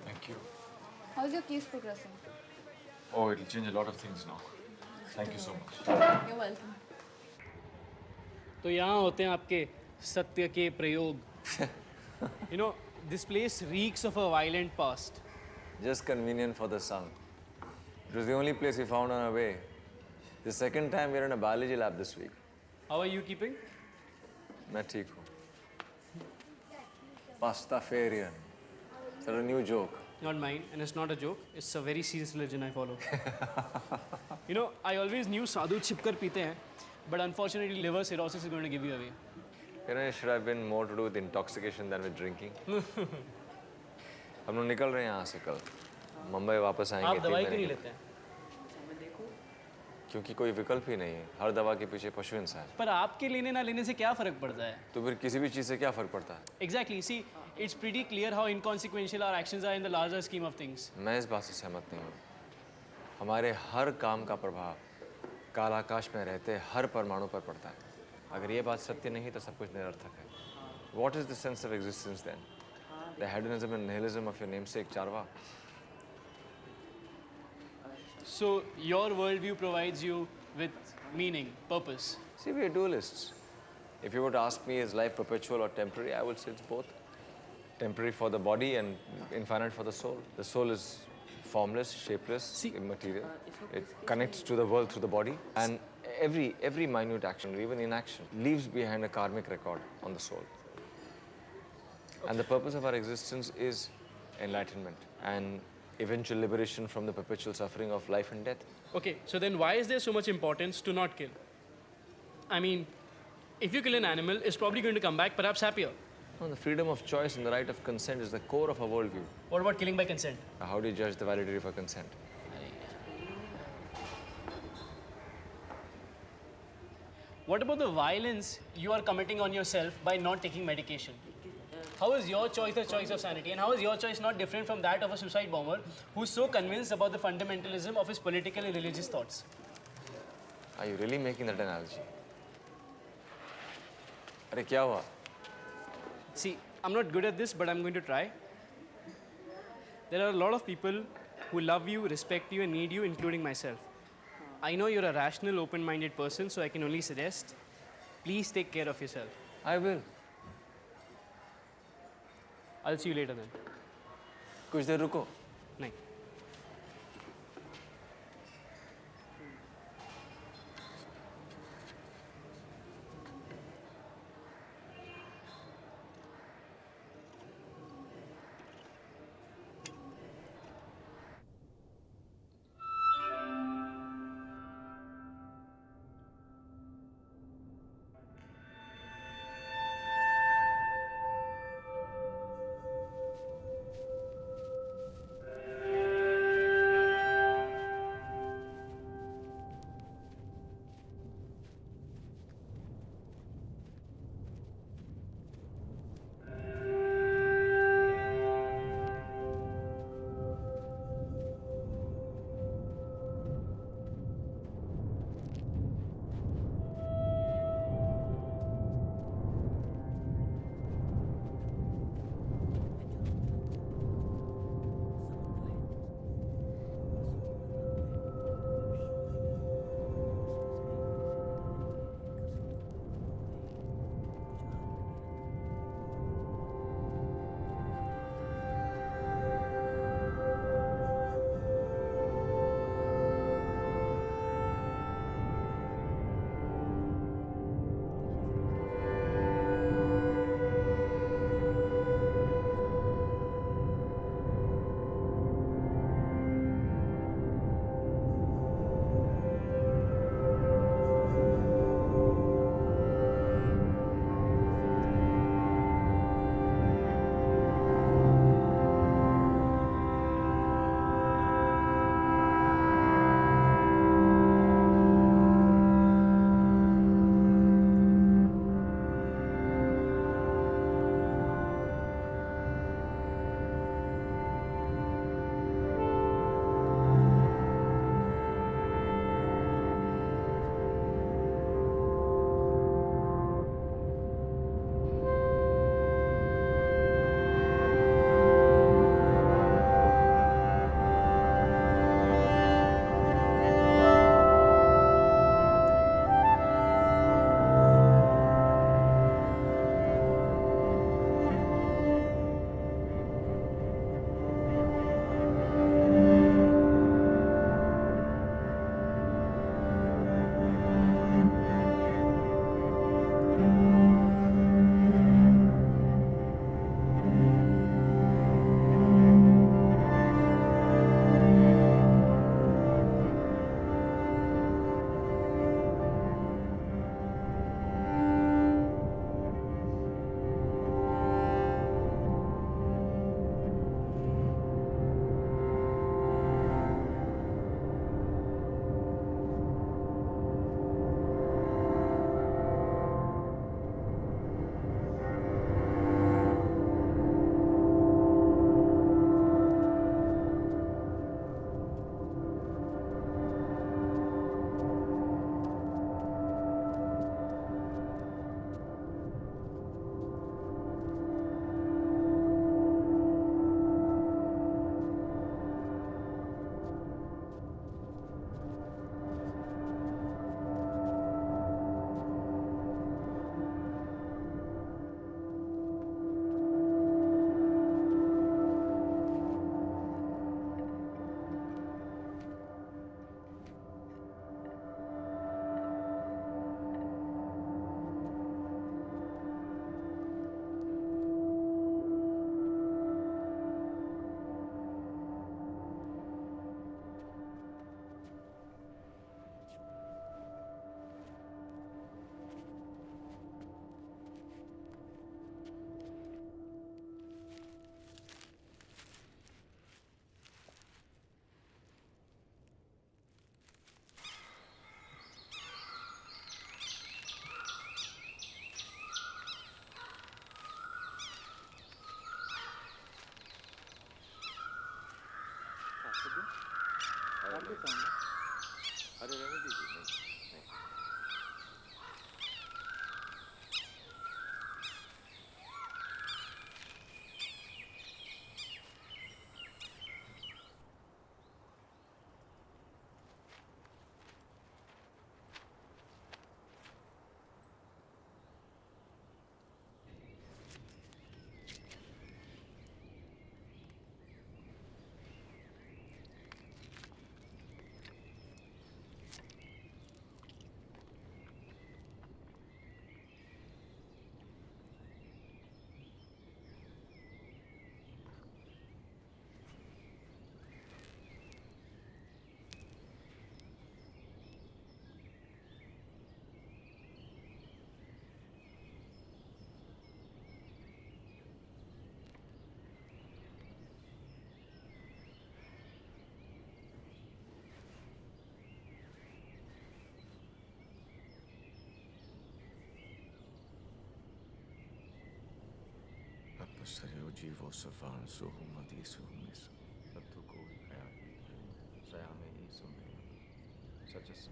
Thank you. How's your case progressing? Oh, it'll change a lot of things now. Thank you so much. You're welcome. तो यहाँ होते हैं आपके सत्य के प्रयोग. You know, this place reeks of a violent past. Just convenient for the sun. It was the only place we found on our way. The second time we're in a biology lab this week. How are you keeping? मैं ठीक हूँ. Pastafarian. Is that a new joke? Not mine, and it's not a joke. It's a very serious religion I follow. You know, I always knew sadhu chipkar peete hain, but unfortunately liver cirrhosis is going to give you away. You know, it should have been more to do with intoxication than with drinking. हम लोग निकल रहे हैं यहाँ से कल. मुंबई वापस आएंगे. आप दवाई क्यों नहीं लेते हैं? क्योंकि कोई विकल्प ही नहीं है, हर दवा के पीछे पशु इंसान। पर आपके लेने ना लेने से क्या फ़र्क पड़ता है? तो फिर किसी भी चीज़ से क्या फ़र्क पड़ता है? Exactly. See, it's pretty clear how inconsequential our actions are in the larger scheme of things. मैं इस बात से सहमत नहीं हूँ। हमारे हर काम का प्रभाव काल आकाश में रहते हर परमाणु पर पड़ता है। अगर ये बात सत्य नहीं तो सब कुछ निरर्थक है। What is the sense of existence then? The hedonism and nihilism of your namesake, Charva. So your worldview provides you with meaning, purpose. See, we are dualists. If you were to ask me, is life perpetual or temporary, I would say it's both. Temporary for the body and infinite for the soul. The soul is formless, shapeless, immaterial. It connects to the world through the body. And every minute action, even inaction, leaves behind a karmic record on the soul. And the purpose of our existence is enlightenment and eventual liberation from the perpetual suffering of life and death. Okay, so then why is there so much importance to not kill? I mean, if you kill an animal, it's probably going to come back perhaps happier. No, the freedom of choice and the right of consent is the core of our worldview. What about killing by consent? How do you judge the validity of a consent? What about the violence you are committing on yourself by not taking medication? How is your choice the choice of sanity, and how is your choice not different from that of a suicide bomber who's so convinced about the fundamentalism of his political and religious thoughts? Are you really making that analogy? Arey, kya hua? See, I'm not good at this, but I'm going to try. There are a lot of people who love you, respect you, and need you, including myself. I know you're a rational, open-minded person, so I can only suggest, please take care of yourself. I will. I'll see you later then. कुछ देर रुको. नहीं. देता हूँ ना। अरे रहने दीजिए, नहीं नहीं। Apasareo jivo savan sohum Sohum Shah. Attu koi khayal sayame sume. Such as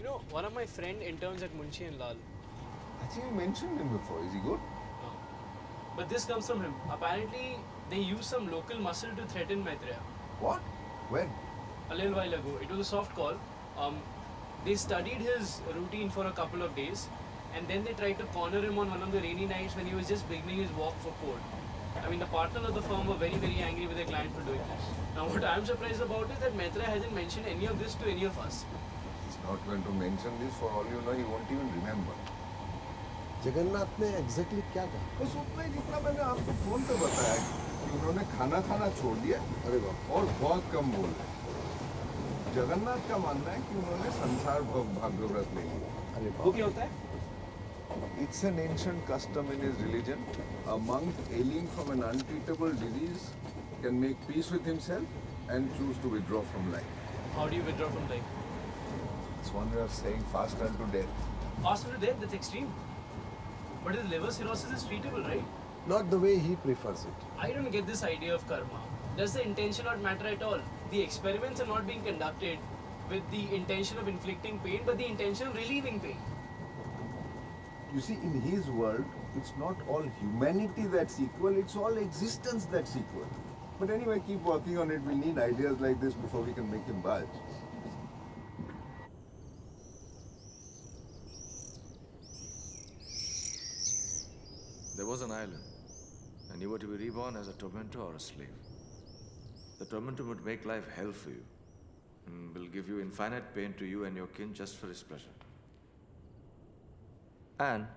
You know, one of my friend interns at Munshi and Lal. I think you mentioned him before. Is he good? No. But this comes from him. Apparently, they used some local muscle to threaten Maitreya. What? When? A little while ago. It was a soft call. They studied his routine for a couple of days, and then they tried to corner him on one of the rainy nights when he was just beginning his walk for court. I mean, the partners of the firm were very, very angry with their client for doing this. Now, what I'm surprised about is that Maitreya hasn't mentioned any of this to any of us. He's not going to mention this. For all you know, he won't even remember. Jagannath ने exactly क्या कहा? बस उतना ही जितना मैंने आपको phone पे बताया कि उन्होंने खाना खाना छोड़ दिया। अरे बाप, और बहुत कम बोल रहे। जगन्नाथ का मानना है कि उन्होंने संसार भाग्यव्रत ले लिया। अरे बाप। वो क्या होता है? It's an ancient custom in his religion. A monk ailing from an untreatable disease can make peace with himself and choose to withdraw from life. How do you withdraw from life? It's one way of saying fast unto death. Fast to death, that's extreme. But his liver cirrhosis is treatable, right? Not the way he prefers it. I don't get this idea of karma. Does the intention not matter at all? The experiments are not being conducted with the intention of inflicting pain, but the intention of relieving pain. You see, in his world, it's not all humanity that's equal, it's all existence that's equal. But anyway, keep working on it. We'll need ideas like this before we can make him budge. there was an island, and you were to be reborn as a tormentor or a slave. The tormentor would make life hell for you, and will give you infinite pain to you and your kin just for his pleasure. And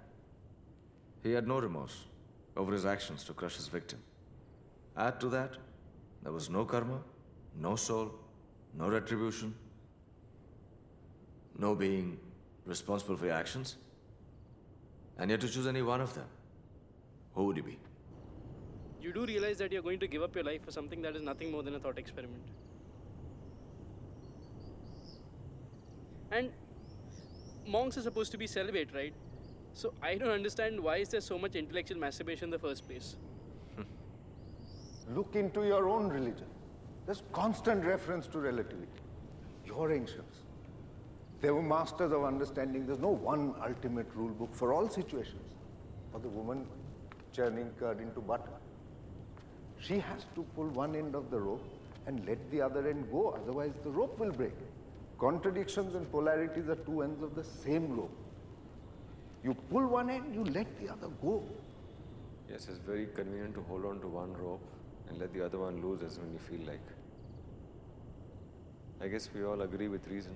he had no remorse over his actions to crush his victim. Add to that, there was no karma, no soul, no retribution, no being responsible for your actions. And yet to choose any one of them, who would he be? You do realize that you're going to give up your life for something that is nothing more than a thought experiment. And monks are supposed to be celibate, right? So I don't understand why is there so much intellectual masturbation in the first place. Look into your own religion. There's constant reference to relativity. Your ancients, they were masters of understanding. There's no one ultimate rule book for all situations. For the woman churning curd into butter, she has to pull one end of the rope and let the other end go, otherwise the rope will break. Contradictions and polarities are two ends of the same rope. You pull one end, you let the other go. Yes, it's very convenient to hold on to one rope and let the other one loose as when you feel like. I guess we all agree with reason.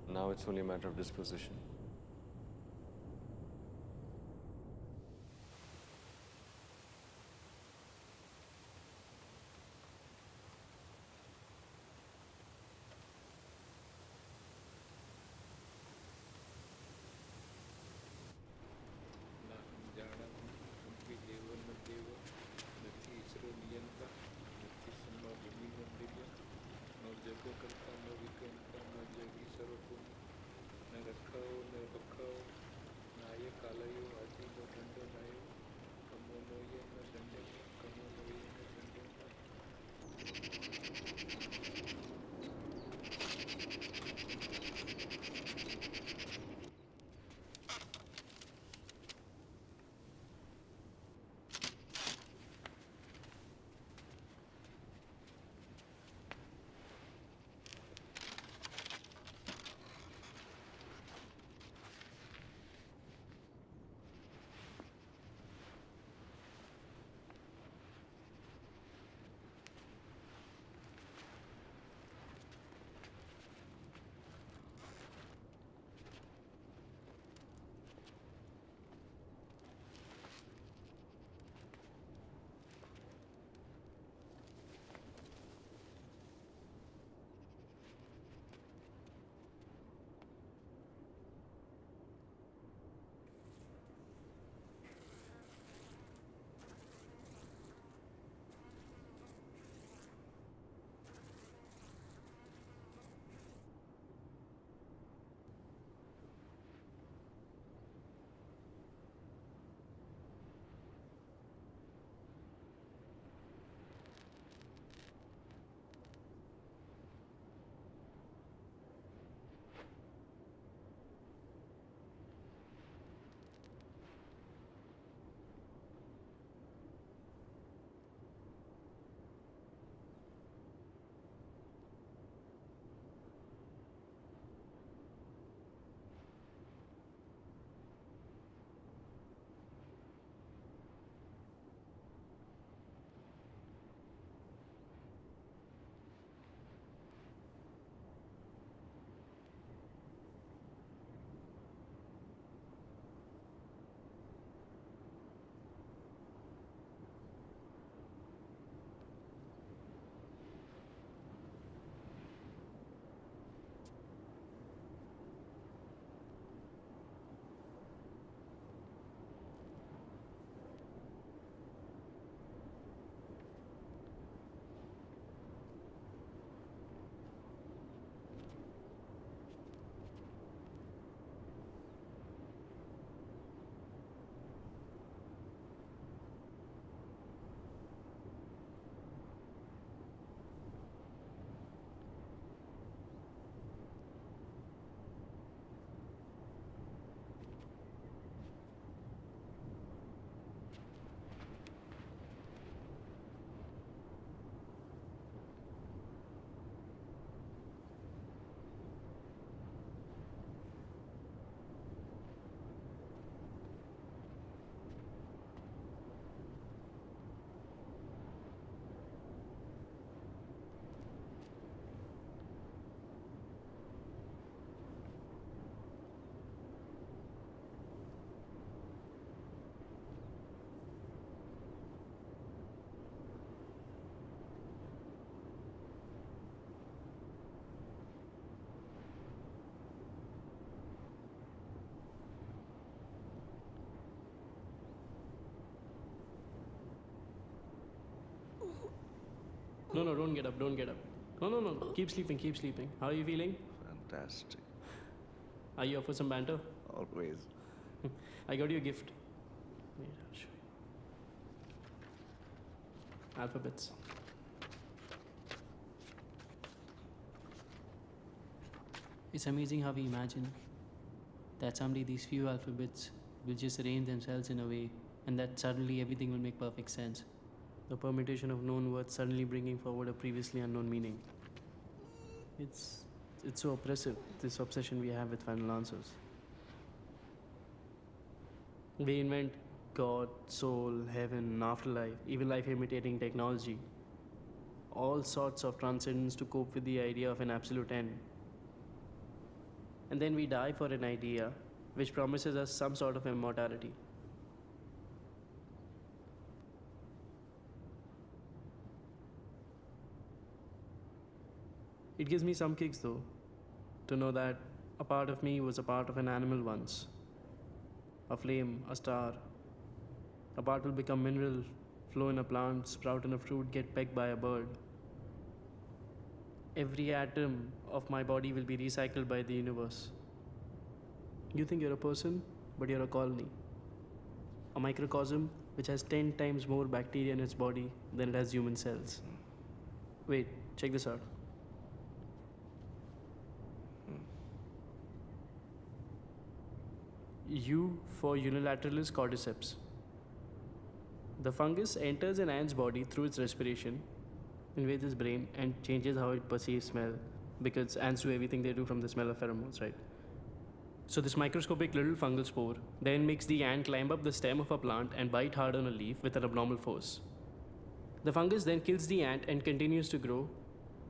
Now it's only a matter of disposition. No, no, don't get up, don't get up. No, no, no, no. Keep sleeping, keep sleeping. How are you feeling? Fantastic. Are you up for some banter? Always. I got you a gift. Wait, I'll show you. Alphabets. It's amazing how we imagine that someday these few alphabets will just arrange themselves in a way and that suddenly everything will make perfect sense. The permutation of known words suddenly bringing forward a previously unknown meaning. It's so oppressive, this obsession we have with final answers. We invent God, soul, heaven, afterlife, even life imitating technology, all sorts of transcendence to cope with the idea of an absolute end. And then we die for an idea which promises us some sort of immortality. It gives me some kicks though, to know that a part of me was a part of an animal once. A flame, a star. A part will become mineral, flow in a plant, sprout in a fruit, get pecked by a bird. Every atom of my body will be recycled by the universe. You think you're a person, but you're a colony. A microcosm which has 10 times more bacteria in its body than it has human cells. Wait, check this out. U for unilateralist cordyceps. The fungus enters an ant's body through its respiration, invades its brain, and changes how it perceives smell, because ants do everything they do from the smell of pheromones, right? So this microscopic little fungal spore then makes the ant climb up the stem of a plant and bite hard on a leaf with an abnormal force. The fungus then kills the ant and continues to grow,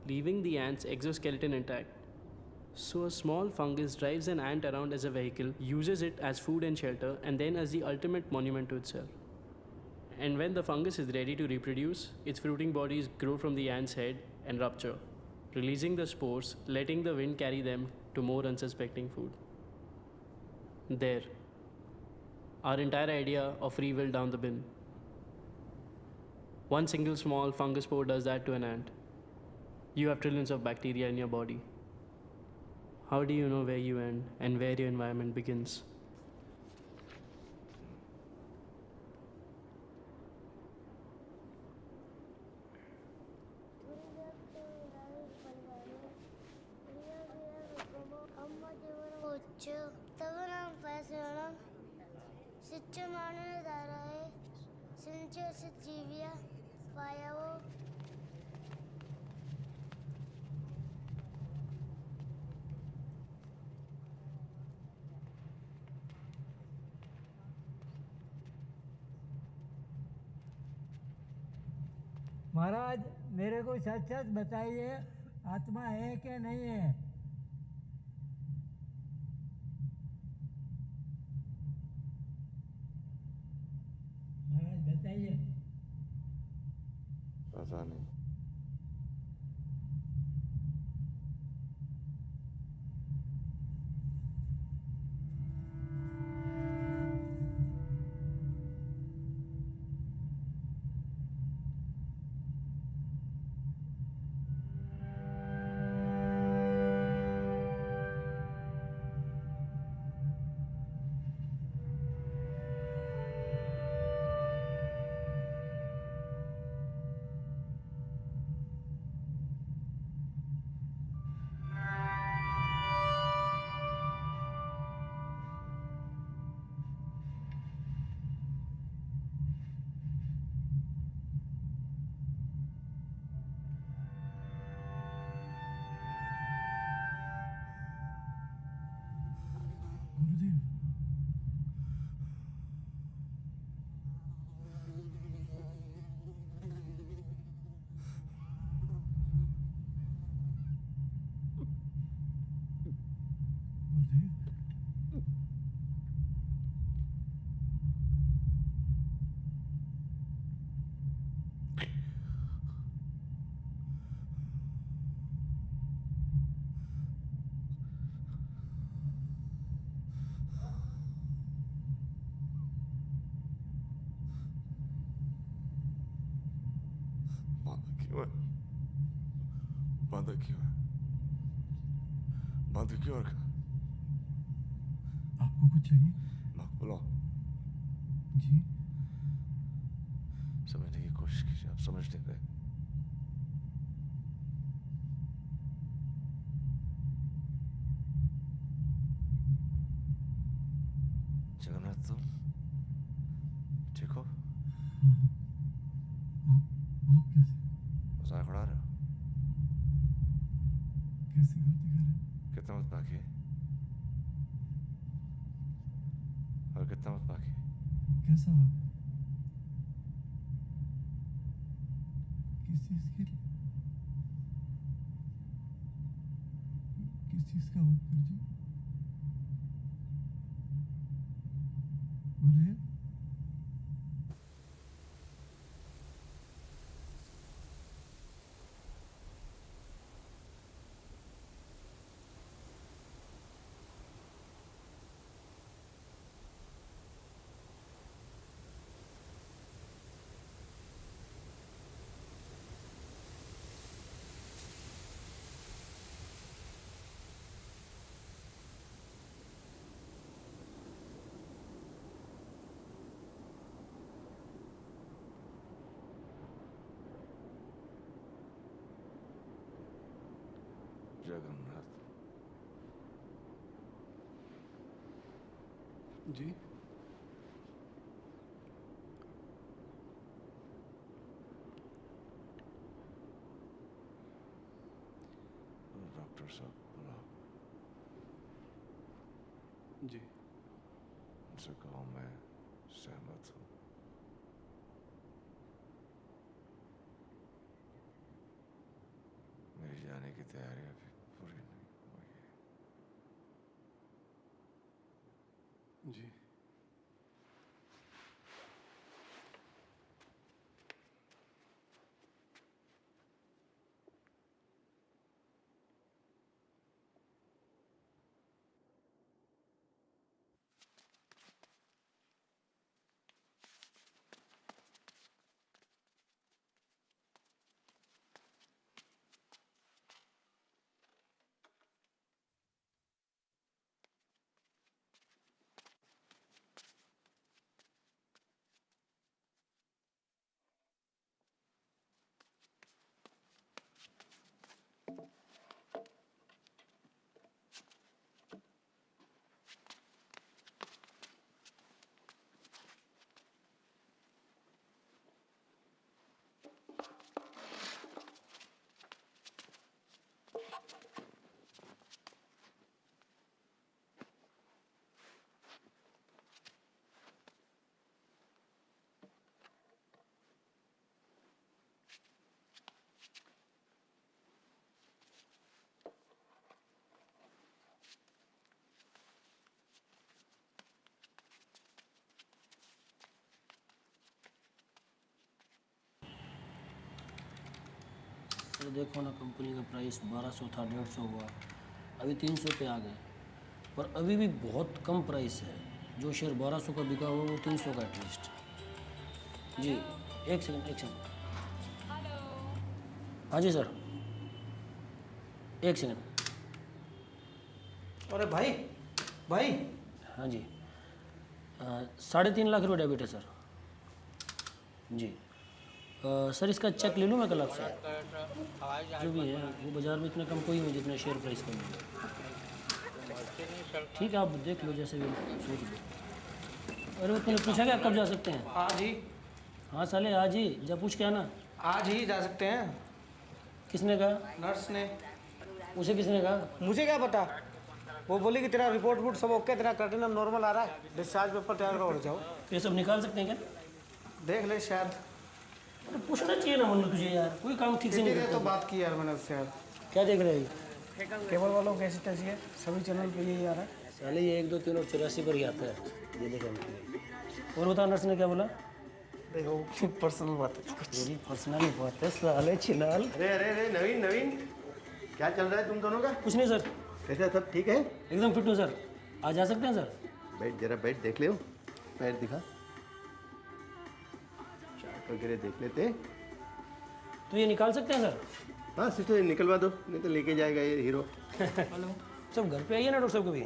leaving the ant's exoskeleton intact. So a small fungus drives an ant around as a vehicle, uses it as food and shelter, and then as the ultimate monument to itself. And when the fungus is ready to reproduce, its fruiting bodies grow from the ant's head and rupture, releasing the spores, letting the wind carry them to more unsuspecting food. There. Our entire idea of free will down the bin. One single small fungus spore does that to an ant. You have trillions of bacteria in your body. How do you know where you end and where your environment begins? महाराज मेरे को सच सच बताइए आत्मा है कि नहीं है महाराज बताइए पता नहीं बंद क्यों है बंद क्यों रखा आपको कुछ चाहिए मकबूलो जी समझने की कोशिश कीजिए आप समझ नहीं रहे जगन्नाथ तुम ठीक हो आप कैसे मजाक उड़ा रहे हो कैसी बातें कर रहे हैं कितना वक्त बाकी है और कितना वक्त बाकी है कैसा वक्त किस चीज के लिए चीज का वर्क कर जी बोलिए। जगन्नाथ जी डॉक्टर साहब बुलाओ। जी उनसे कहो मैं सहमत हूँ। मेरी जाने की तैयारी अभी पूरी नहीं हुई है। जी सर देखो ना, कंपनी का प्राइस 1200 था, 150 हुआ, अभी 300 पे आ गए। पर अभी भी बहुत कम प्राइस है। जो शेयर 1200 का बिका हुआ वो 300 का एटलीस्ट। जी एक सेकंड एक सेकंड। हाँ जी सर, एक सेकंड। अरे भाई भाई। हाँ जी, 3.5 लाख रुपये डेबिट है सर। जी सर इसका चेक ले लूँ मैं कल आपसे? जो भी है वो बाज़ार में इतना कम कोई नहीं जितना शेयर प्राइस कम है। ठीक है आप देख लो जैसे भी सोच लो। अरे वो तूने पूछा क्या कब जा सकते हैं? आज ही। हाँ साले आज ही जब पूछ के आना। आज ही जा सकते हैं। किसने कहा? नर्स ने। उसे किसने कहा? मुझे क्या पता, वो बोली कि तेरा रिपोर्ट वोट सब ओके, तेरा क्रिएटिनियम नॉर्मल आ रहा है, डिस्चार्ज पेपर तैयार करो और जाओ। ये सब निकाल सकते हैं क्या? देख ले शायद। अरे पूछना चाहिए ना मनु तुझे यार, कोई काम ठीक से नहीं करता। तो बात की यार मैंने उससे यार। क्या देख रहे हैं? केबल वालों कैसी तैसी है, सभी चैनल पे यही आ रहा है। साले ये 1 2 3 और 84 पर ही आता है, ये देखें। और बता नर्स ने क्या बोला? देखो पर्सनल बात है, मेरी पर्सनल बात है साले छिनाल। अरे अरे अरे नवीन नवीन, क्या चल रहा है तुम दोनों का? कुछ नहीं सर। कैसा सब ठीक है? एकदम फिट हूँ सर। आज आ सकते हैं सर? बैठ जरा बैठ, देख ले पैर दिखा, चार्ट वगैरह देख लेते। तो ये निकाल सकते हैं सर? हाँ सिस्टर निकलवा दो, नहीं तो लेके जाएगा ये हीरो। हेलो सब घर पे आइए ना डॉक्टर साहब कभी।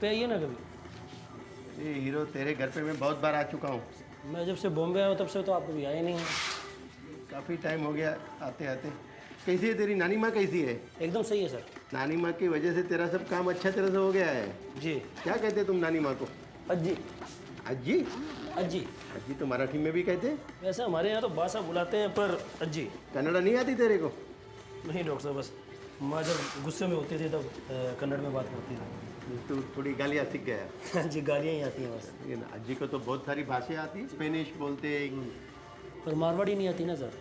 पे आइए ना कभी। ये हीरो तेरे घर पे मैं बहुत बार आ चुका हूँ। मैं जब से बॉम्बे आया हूँ तब से तो आप कभी आए नहीं हैं। काफ़ी टाइम हो गया आते आते। कैसी है तेरी नानी माँ, कैसी है? एकदम सही है सर। नानी माँ की वजह से तेरा सब काम अच्छा तरह से हो गया है। जी। क्या कहते तुम नानी माँ को? अज्जी। अज्जी? अज्जी। अज्जी तो मराठी में भी कहते हैं। वैसे हमारे यहाँ तो बासा बुलाते हैं, पर अज्जी। कन्नड़ा नहीं आती तेरे को? नहीं डॉक्टर साहब, बस माँ जब गुस्से में होती थी तब कन्नड़ में बात करती थी। तू थोड़ी गालियाँ सीख गया। जी गालियाँ ही आती हैं बस। अज्जी को तो बहुत सारी भाषाएं आती, स्पेनिश बोलते हैं, पर मारवाड़ी नहीं आती ना सर।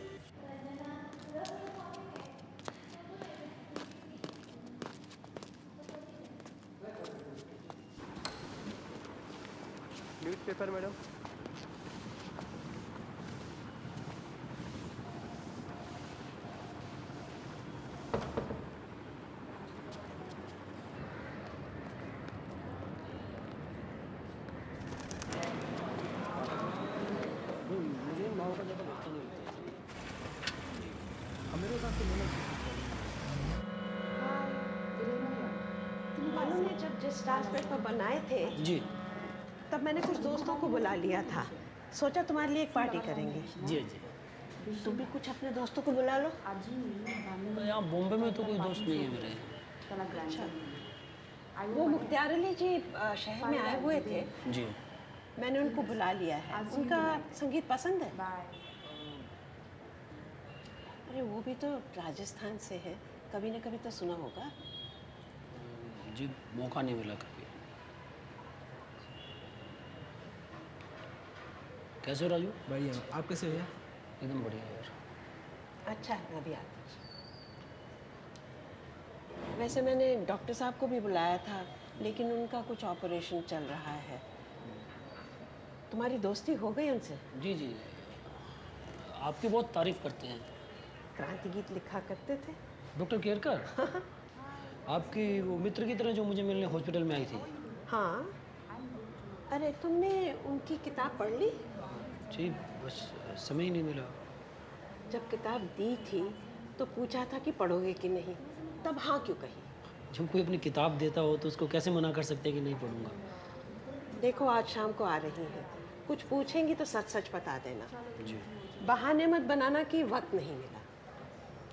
Paper madam. मुझे इन भाव का ज़्यादा लगता नहीं लगता। मेरे हिसाब से लेना चाहिए। मालूम है जब जिस स्टार पेपर बनाए थे जी तब मैंने कुछ दोस्तों को बुला लिया था, सोचा तुम्हारे लिए एक पार्टी करेंगे। जी जी। तुम भी कुछ अपने दोस्तों को बुला लो। यहाँ बॉम्बे में तो कोई दोस्त नहीं है मेरे। अच्छा। वो मुख्तियार अली जी शहर में आए हुए थे, जी मैंने उनको बुला लिया है। उनका संगीत पसंद है? अरे वो भी तो राजस्थान से है, कभी न कभी तो सुना होगा। जी मौका नहीं मिला कभी। कैसे हो राजू? बढ़िया। आप कैसे हो यार? एकदम बढ़िया यार। अच्छा है, मैं भी आती हूँ। वैसे मैंने डॉक्टर साहब को भी बुलाया था, लेकिन उनका कुछ ऑपरेशन चल रहा है। तुम्हारी दोस्ती हो गई उनसे? जी जी, आपकी बहुत तारीफ करते हैं। क्रांति गीत लिखा करते थे। डॉक्टर केरकर आपकी वो मित्र की तरह जो मुझे मिलने हॉस्पिटल में आई थी। हाँ। अरे तुमने उनकी किताब पढ़ ली? जी बस समय ही नहीं मिला। जब किताब दी थी तो पूछा था कि पढ़ोगे कि नहीं, तब हाँ क्यों कही? जब कोई अपनी किताब देता हो तो उसको कैसे मना कर सकते हैं कि नहीं पढ़ूंगा। देखो आज शाम को आ रही हैं, कुछ पूछेंगी तो सच सच बता देना। जी बहाने मत बनाना कि वक्त नहीं मिला,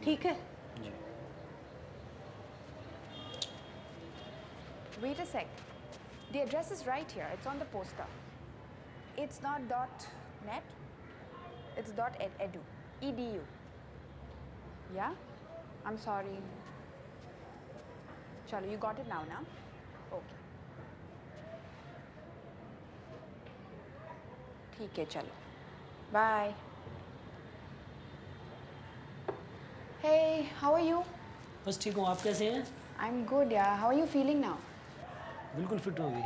ठीक है? जी। Wait a sec. The address is right here. It's on the poster. It's not .net. It's .edu. EDU. Yeah? I'm sorry. Chalo, you got it now, na? Okay. ठीक है, चलो. Bye. Hey, how are you? बस ठीक हूँ, आप कैसे हैं? I'm good, yeah. How are you feeling now? बिल्कुल फिट हो गई।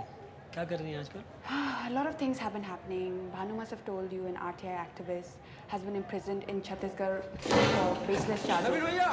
क्या कर रही हैं आजकल? A lot of things have been happening. Bhanu must have told you an RTI activist has been imprisoned in Chhattisgarh for baseless charges. नवीन भैया।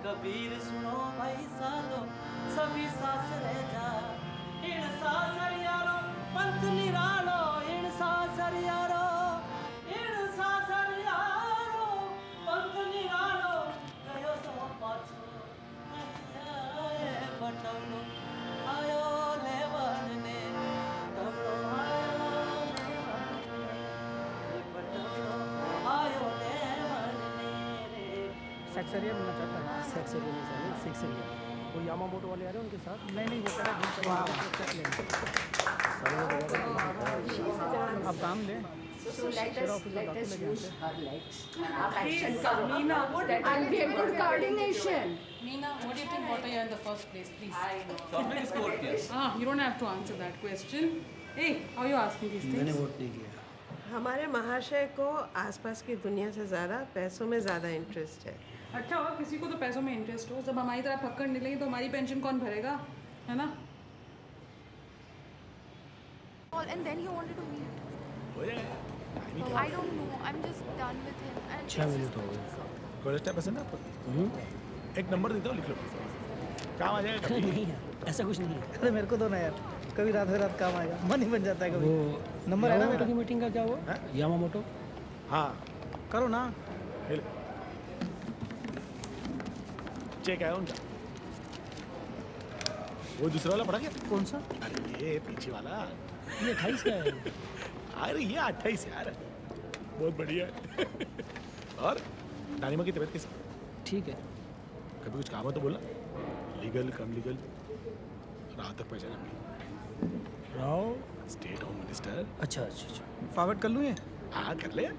कबीर सुनो भाई सालो सभी सास रह जा इन सासर यारो पंथ निरालो इन सासर यारो पंथ निरालो गयो सो पाछो नहीं आए बटवलो आयो लेवन ने तवलो आयो लेवन बटवलो आयो लेवन ने सेक्सरिया मिलना चाहता है। सेक्सरिया नहीं चाहिए, सेक्सरिया। वो यामामोटो वाले आ रहे हैं उनके साथ? नहीं वो कह रहा है आप काम लें। So let us use her legs. Action Meena, and be a good coordination. Meena, what do you think got you in the first place, please? Public score, yes. You don't have to answer that question. Hey, how are you asking these things? मैंने vote नहीं किया। हमारे महाशय को आसपास की दुनिया से ज़्यादा पैसों में ज़्यादा इंटरेस्ट है। अच्छा हुआ किसी को तो पैसों में इंटरेस्ट हो, जब हमारी तरह पकड़ निकलेंगे तो हमारी पेंशन कौन भरेगा, है ना? And then you wanted to meet. I don't know. I'm just done with him. And 6 minute हो गए। कॉलेज टाइम पसंद है आपको? एक नंबर देता हूँ, लिख लो। काम आ जाएगा कभी। नहीं ऐसा कुछ नहीं है। अरे मेरे को दो ना यार, कभी रात रात काम आएगा, मन ही बन जाता है कभी। वो नंबर है ना मेरा। की मीटिंग का क्या हुआ? यामामोटो? हाँ करो ना। चेक आया उनका। वो दूसरा वाला पढ़ा क्या? कौन सा? अरे ये पीछे वाला। ये 28 का है। अरे ये 28 यार, बहुत बढ़िया है। और नानिमा की तबीयत कैसी? ठीक है। कभी कुछ काम हो तो बोलना, लीगल कम लीगल। रात तक पहचान अपनी। Rao state home minister. अच्छा अच्छा अच्छा, फॉरवर्ड कर लूँ ये? हाँ कर ले।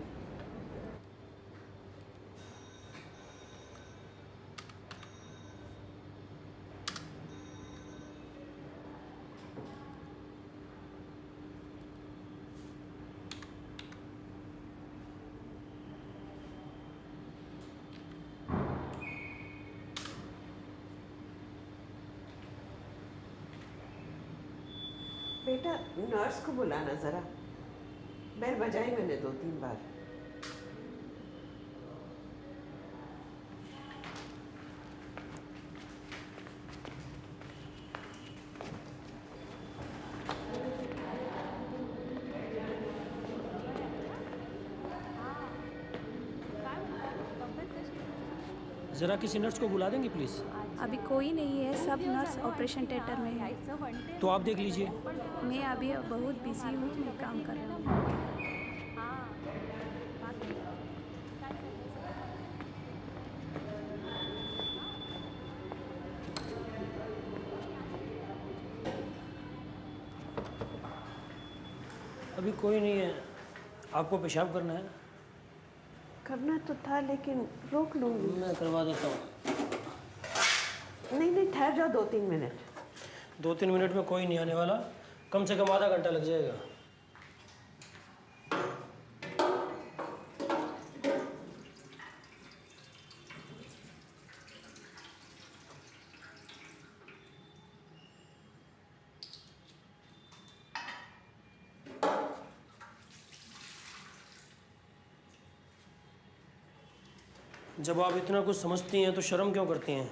बेटा नर्स को बुलाना जरा, बैल बजाई मैंने 2-3 बार। ज़रा किसी नर्स को बुला देंगे प्लीज़? अभी कोई नहीं है, सब नर्स ऑपरेशन थिएटर में है। तो आप देख लीजिए। मैं अभी बहुत बिजी हूँ, मैं काम कर रहा हूँ। अभी कोई नहीं है। आपको पेशाब करना है? करना तो था लेकिन रोक लूँगी। मैं करवा देता हूँ। नहीं ठहर जाओ 2-3 मिनट। 2-3 मिनट में कोई नहीं आने वाला, कम से कम आधा घंटा लग जाएगा। जब आप इतना कुछ समझती हैं तो शर्म क्यों करती हैं?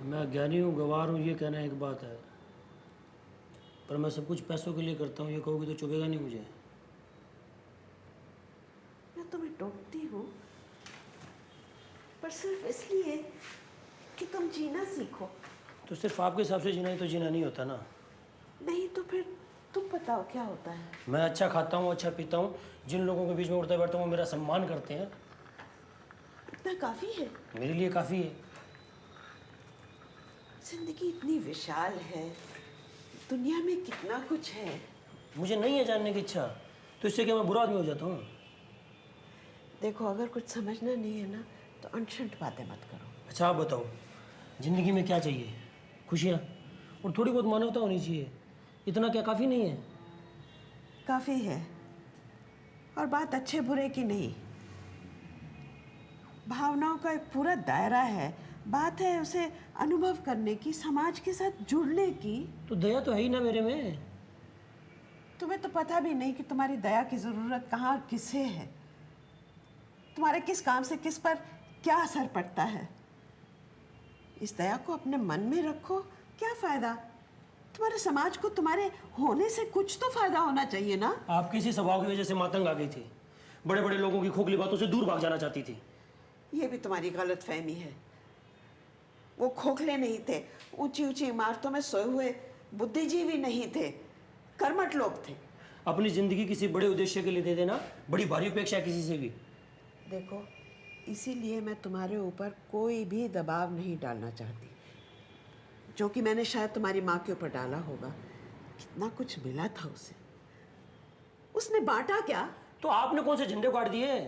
मैं ज्ञानी हूँ, गवार हूँ, ये कहना एक बात है, पर मैं सब कुछ पैसों के लिए करता हूँ, ये कहोगे तो चुभेगा नहीं मुझे। मैं तुम्हें टोकती हूँ पर सिर्फ इसलिए कि तुम जीना सीखो। तो सिर्फ आपके हिसाब से जीना ही तो जीना नहीं होता ना। नहीं तो फिर तुम बताओ क्या होता है? मैं अच्छा खाता हूँ, अच्छा पीता हूँ, जिन लोगों के बीच में उठता बैठता हूँ वो मेरा सम्मान करते हैं। इतना काफी है? मेरे लिए काफ़ी है। जिंदगी इतनी विशाल है, दुनिया में कितना कुछ है। मुझे नहीं है जानने की इच्छा, तो इससे क्या मैं बुरा आदमी हो जाता हूँ? देखो, अगर कुछ समझना नहीं है ना तो अनशंट बातें मत करो। अच्छा आप बताओ, ज़िंदगी में क्या चाहिए? खुशियाँ और थोड़ी बहुत मानवता होनी चाहिए। इतना क्या काफ़ी नहीं है? काफी है, और बात अच्छे बुरे की नहीं, भावनाओं का एक पूरा दायरा है। बात है उसे अनुभव करने की, समाज के साथ जुड़ने की। तो दया तो है ही ना मेरे में। तुम्हें तो पता भी नहीं कि तुम्हारी दया की जरूरत कहाँ किसे है, तुम्हारे किस काम से किस पर क्या असर पड़ता है। इस दया को अपने मन में रखो, क्या फायदा? तुम्हारे समाज को तुम्हारे होने से कुछ तो फायदा होना चाहिए ना। आप किसी स्वभाव की वजह से मातंग आ गई थी, बड़े बड़े लोगों की खोखली बातों से दूर भाग जाना चाहती थी। ये भी तुम्हारी गलत फहमी है। वो खोखले नहीं थे, ऊंची ऊंची इमारतों में सोए हुए बुद्धिजीवी नहीं थे, कर्मठ लोग थे। अपनी जिंदगी किसी बड़े उद्देश्य के लिए दे देना बड़ी भारी अपेक्षा है किसी से भी। देखो, इसीलिए मैं तुम्हारे ऊपर कोई भी दबाव नहीं डालना चाहती, जो कि मैंने शायद तुम्हारी माँ के ऊपर डाला होगा। कितना कुछ मिला था उसे, उसने बांटा क्या? तो आपने कौन से झंडे काट दिए,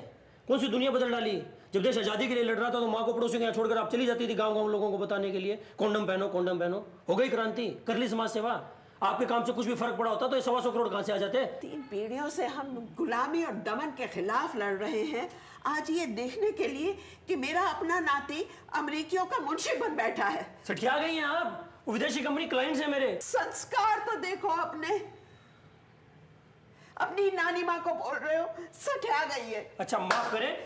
कौन सी दुनिया बदल डाली? जब देश आज़ादी के लिए लड़ रहा था तो माँ को पड़ोसियों के यहाँ छोड़कर आप चली जाती थी गांव गांव लोगों को बताने के लिए कॉन्डम पहनो, कॉन्डम पहनो। हो गई क्रांति, कर ली समाज सेवा। आपके काम से कुछ भी फर्क पड़ा होता तो ये 125 करोड़ कहाँ से आ जाते? 3 पीढ़ियों से हम गुलामी और दमन के खिलाफ लड़ रहे हैं, आज ये देखने के लिए कि मेरा अपना नाती अमेरिकियों का मुंशी बन बैठा है। सठिया गई हैं आप, विदेशी कंपनी क्लाइंट्स हैं मेरे। संस्कार तो देखो अपने, अपनी नानी माँ को बोल रहे हो सठिया गई है। अच्छा माफ करें,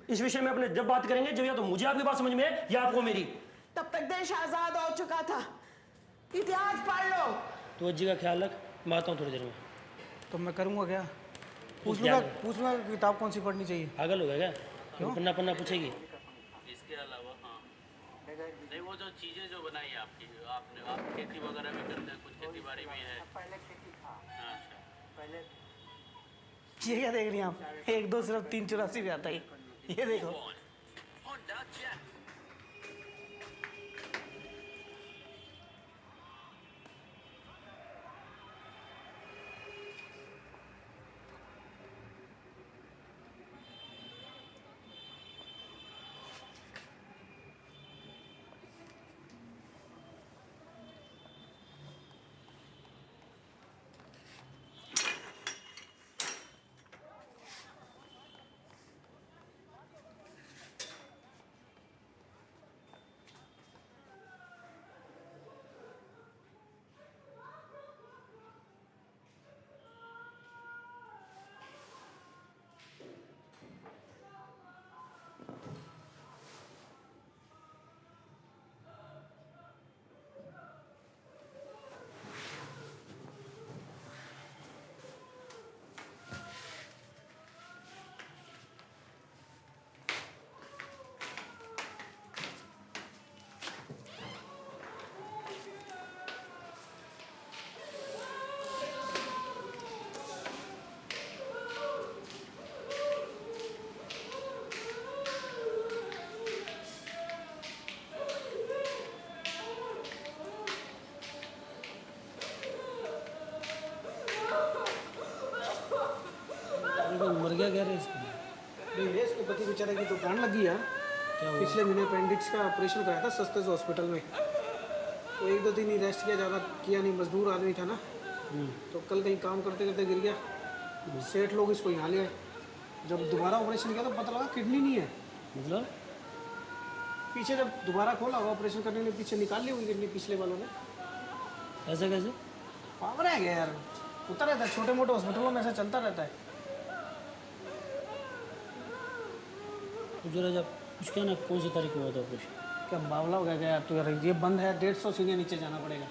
इस विषय में अपने जब बात करेंगे जब या तो मुझे आपकी बात समझ में है या आपको मेरी। तब तक देश आजाद हो चुका था, इतिहास पढ़ लो। तो जी का ख्याल रख, मैं आता हूँ थोड़ी देर में। तो मैं करूँगा क्या? पूछ लूँगा किताब कौन सी पढ़नी चाहिए। पागल हो गया क्या? क्यों? पन्ना पन्ना पूछेगी। इसके अलावा हाँ नहीं, वो जो चीज़ें जो बनाई है आपकी, आपने आप खेती वगैरह भी करते हैं, कुछ खेती बाड़ी भी है? पहले खेती था। अच्छा, पहले ये क्या देख रही हैं आप? 1 2 सिर्फ 3 84 भी आता है। ये देखो। मर गया क्या रे इसको? नहीं रे, इसके पति बेचारे की तो प्राण लगी यार। पिछले महीने अपेंडिक्स का ऑपरेशन कराया था सस्ते से हॉस्पिटल में। तो 1 2 दिन ही रेस्ट किया, ज़्यादा किया नहीं, मजदूर आदमी था ना। तो कल कहीं काम करते करते गिर गया। सेठ लोग इसको यहाँ ले आए। जब दोबारा ऑपरेशन किया तो पता लगा किडनी नहीं है। मतलब पीछे जब दोबारा खोला ऑपरेशन करने के पीछे निकाल ली हुई किडनी पिछले वालों ने। ऐसा कैसे? पावर है क्या यार, होता रहता है छोटे मोटे हॉस्पिटलों में, ऐसा चलता रहता है। तो जरा जब कुछ क्या ना, कौन सी तारीख को हुआ था ऑपरेशन? क्या बावला हो गया यार तू यार, ये बंद है 150 सीढ़ियाँ नीचे जाना पड़ेगा।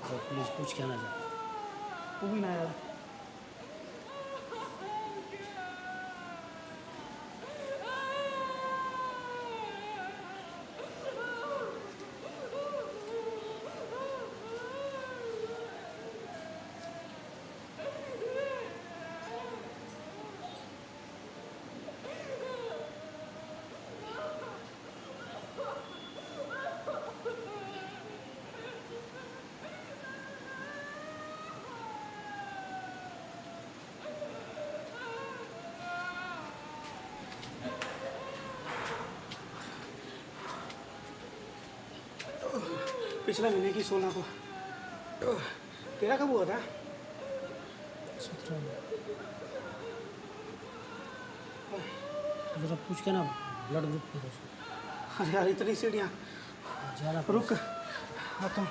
तो प्लीज़ कुछ कहना चाहता तू भी ना यार। पिछले महीने की 16 को। तेरा कब हुआ था? 17 जरा पूछ के ना ब्लड ग्रुप पूछो। अरे यार इतनी सीढ़ियाँ। रुक आता हूँ।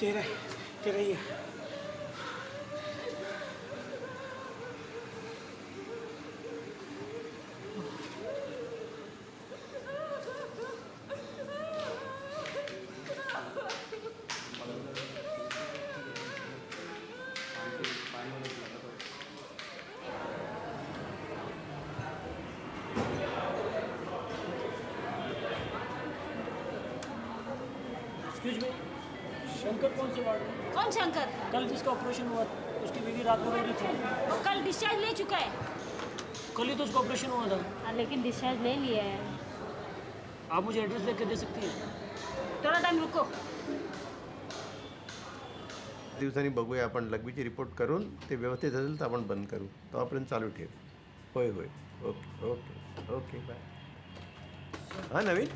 तेरा ही है। एक्सक्यूज मी, शंकर कौन से वार्ड में? कौन शंकर? कल जिसका ऑपरेशन हुआ उसकी बीवी रात को मेरी थी। वो कल डिस्चार्ज ले चुका है। कल ही तो उसका ऑपरेशन हुआ था। हाँ, लेकिन डिस्चार्ज ले लिया है। आप मुझे एड्रेस देख के दे सकती हैं? थोड़ा टाइम रुको। दिवसांनी बघूया आपण लघवीची रिपोर्ट करून ते व्यवस्थित असेल तर आपण बंद करू. तोपर्यंत चालू ठेव. होय होय. Okay okay okay bye. हाँ नवीन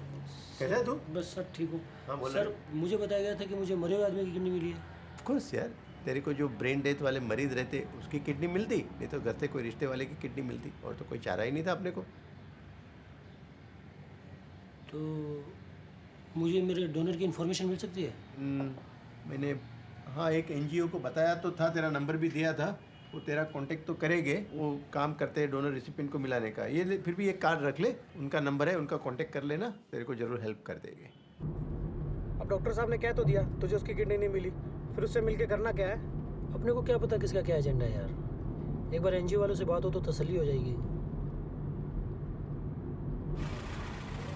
कैसा है तू? बस सर ठीक हूँ। हाँ बोल सर मुझे बताया गया था कि मुझे मरे हुए आदमी की किडनी मिली है। ऑफकोर्स यार, तेरे को जो ब्रेन डेथ वाले मरीज रहते उसकी किडनी मिलती, नहीं तो घर से कोई रिश्ते वाले की किडनी मिलती, और तो कोई चारा ही नहीं था अपने को. तो मुझे मेरे डोनर की इन्फॉर्मेशन मिल सकती है? मैंने हाँ एक एनजीओ को बताया तो था, तेरा नंबर भी दिया था, वो तेरा कांटेक्ट तो करेंगे, वो काम करते हैं डोनर रिसिपिएंट को मिलाने का. ये फिर भी एक कार्ड रख ले, उनका नंबर है, उनका कांटेक्ट कर लेना, तेरे को जरूर हेल्प कर देंगे. अब डॉक्टर साहब ने कह तो दिया तुझे उसकी किडनी नहीं मिली, फिर उससे मिलके करना क्या है? अपने को क्या पता किसका क्या एजेंडा है यार. एक बार एनजीओ वालों से बात हो तो तसल्ली हो जाएगी.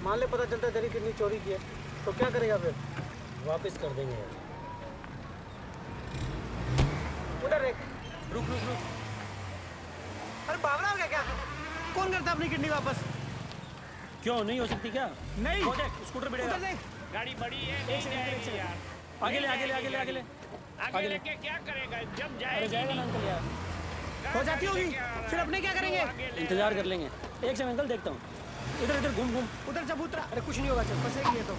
मान ले पता चलता है तेरी किडनी चोरी की है तो क्या करेगा फिर? वापस कर देंगे यार. उधर देख. रुक रुक रुक. अरे बावला हो गया क्या? कौन करता अपनी किडनी वापस? क्यों नहीं हो सकती क्या? नहीं. वो देख स्कूटर मिलेगा. गाड़ी बड़ी है, नहीं जाएगी यार। आगे ले आगे ले आगे ले आगे ले. आगे लेके क्या करेगा जब जाएगी? अरे जाएगा ना अंकल यार. हो जाती होगी, फिर अपने क्या करेंगे? इंतजार कर लेंगे. एक सेकंड अंकल देखता हूँ. इधर इधर घूम घूम. उधर जब उतरा. अरे कुछ नहीं होगा, चल फंसेगी ये तो.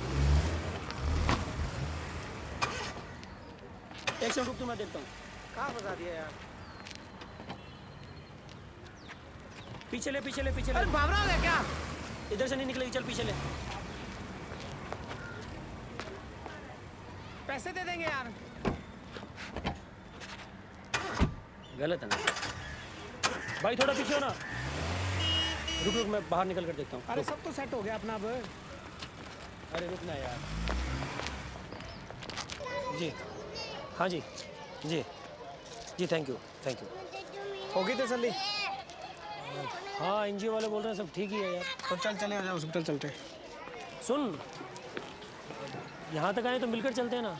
एक सेकंड रुक, तो मैं देखता हूँ. कहाँ फंसा दिया यार? पीछे ले पीछे ले पीछे ले. अरे बावरा हो गया क्या? इधर से नहीं निकलेगी, चल पीछे ले. पैसे दे देंगे यार. गलत है ना भाई, थोड़ा पीछे हो ना. रुक रुक, मैं बाहर निकल कर देखता हूँ. अरे सब तो सेट हो गया अपना अब. अरे रुक ना यार. जी हाँ जी जी जी, थैंक यू थैंक यू. होगी तसल्ली? हाँ एनजीओ वाले बोल रहे हैं सब ठीक ही है यार. तो चल चले आ जाओ हॉस्पिटल चलते. सुन, यहाँ तक आए तो मिलकर चलते हैं ना.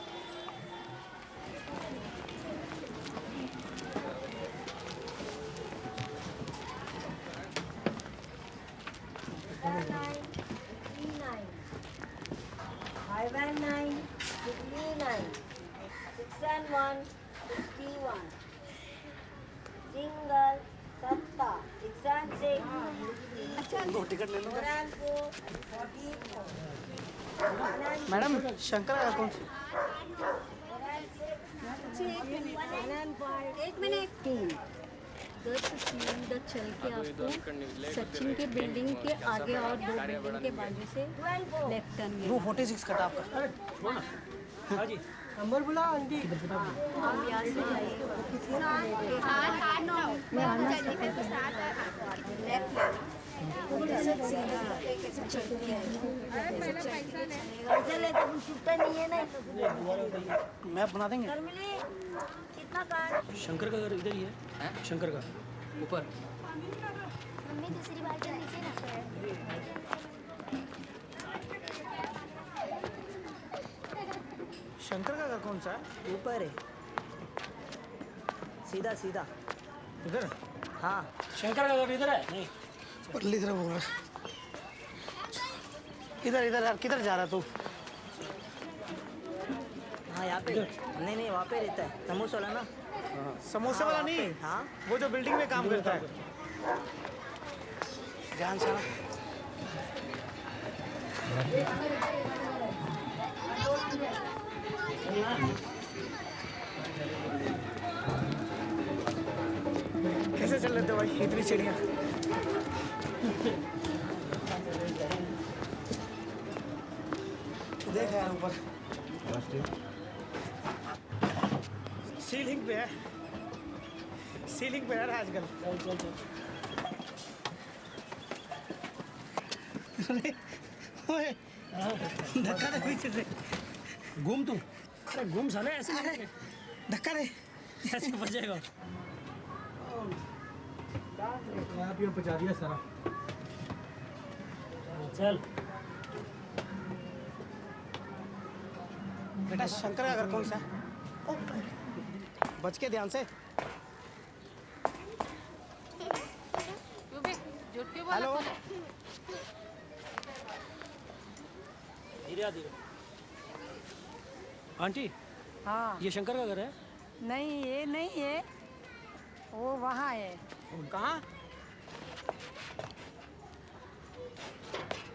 टिकट ले लो. मैडम शंकर आया कौन सी? एक मिनट. 3 उधर से सीधा चल के आपको सचिन के बिल्डिंग के आगे और 2 बिल्डिंग के बाजू से लेफ्ट टर्न लेना। 46 कट आपका। हाँ जी नंबर बुला आंटी। आप यहाँ से जाइए मैं आना मैप बना देंगे। कितना कार्ड? शंकर का घर इधर ही है। शंकर का ऊपर। मम्मी दूसरी बार के नीचे ना। शंकर का घर कौन सा है? ऊपर है, सीधा सीधा इधर। हाँ शंकर का घर इधर है। नहीं पटली तरफ होगा। इधर इधर यार, किधर जा रहा तू? हाँ यहाँ पे। नहीं नहीं वहाँ पे रहता है समोसा वाला ना। समोसा वाला नहीं। हाँ वो जो बिल्डिंग में काम करता है। ध्यान से। कैसे चल रहे थे भाई इतनी सीढ़ियाँ? देख यार ऊपर सीलिंग पे है। सीलिंग पे है आजकल। चल चल चल। धक्का दे पीछे से। घूम तू। अरे घूम साले ऐसे नहीं। धक्का दे। ऐसे फंस जाएगा। आप ये पचा दिया सारा। चल बेटा शंकर का घर कौन सा है? बच के ध्यान से। हेलो धीरे धीरे। आंटी हाँ ये शंकर का घर है? नहीं ये नहीं है, वो वहाँ है। कहाँ?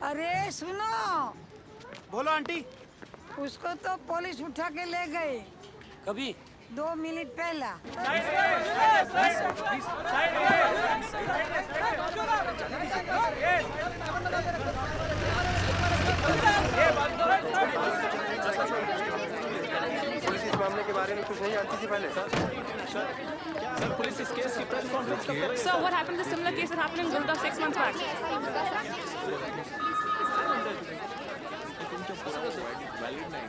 अरे सुनो, बोलो आंटी। उसको तो पुलिस उठा के ले गए। कभी? 2 मिनट पहला। पुलिस इस मामले के बारे में कुछ नहीं जानती थी पहले। सर पुलिस इस केस की प्रेस कॉन्फ्रेंस कब करेगी? So what happened to similar case that happened in Gurgaon 6 months back?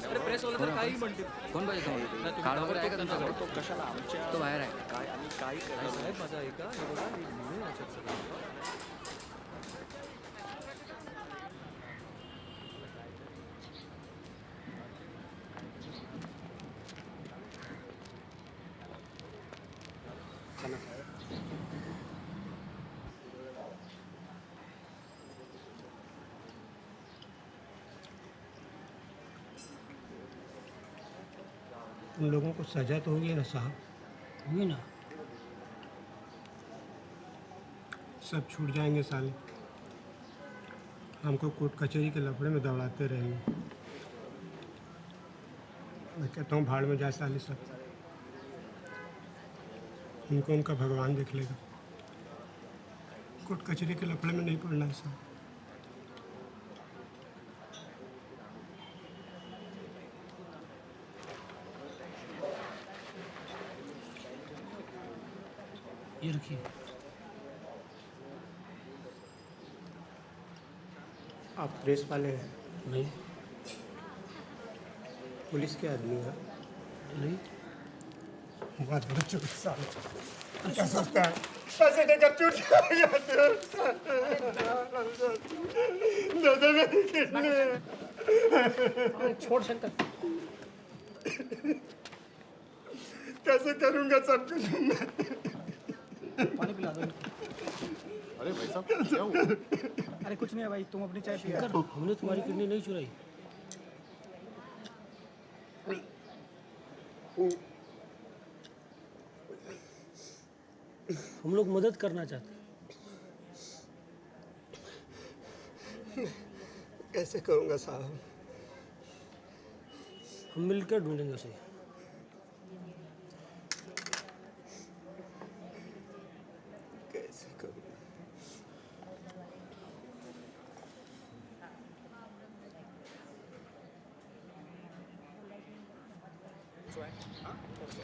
अरे प्रेस वाले तर काही म्हणते. कोण पाहिजे तुम्हाला? कार्ड वगैरे आहे का तुमच्याकडे? तो कशाला आमच्या तो बाहेर आहे. काय आणि काय करायचं साहेब माझा ऐका हे बघा हे लिहून याच्यात सगळं. उन लोगों को सजा तो होगी ना साहब? होगी ना। सब छूट जाएंगे साले। हमको कोर्ट कचहरी के लफड़े में दौड़ाते रहेंगे। मैं कहता हूँ भाड़ में जाए साले सब। उनको उनका भगवान देख लेगा। कोर्ट कचहरी के लफड़े में नहीं पड़ना है साहब। ये रखिए। आप प्रेस वाले हैं? नहीं। पुलिस के आदमी हैं? नहीं। बात बड़ा चुप साले। क्या सोचता है? पैसे देकर चूट जाएगा दादा मेरी किडनी। छोड़ शंकर। कैसे करूँगा सब कुछ मैं? पानी पिला दो। अरे भाई साहब क्या हुआ? अरे कुछ नहीं है भाई, तुम अपनी चाय पिया। हमने तुम्हारी किडनी नहीं चुराई। हम लोग मदद करना चाहते हैं। कैसे करूँगा साहब? हम मिलकर ढूंढेंगे उसे। परसों आए हाँ परसों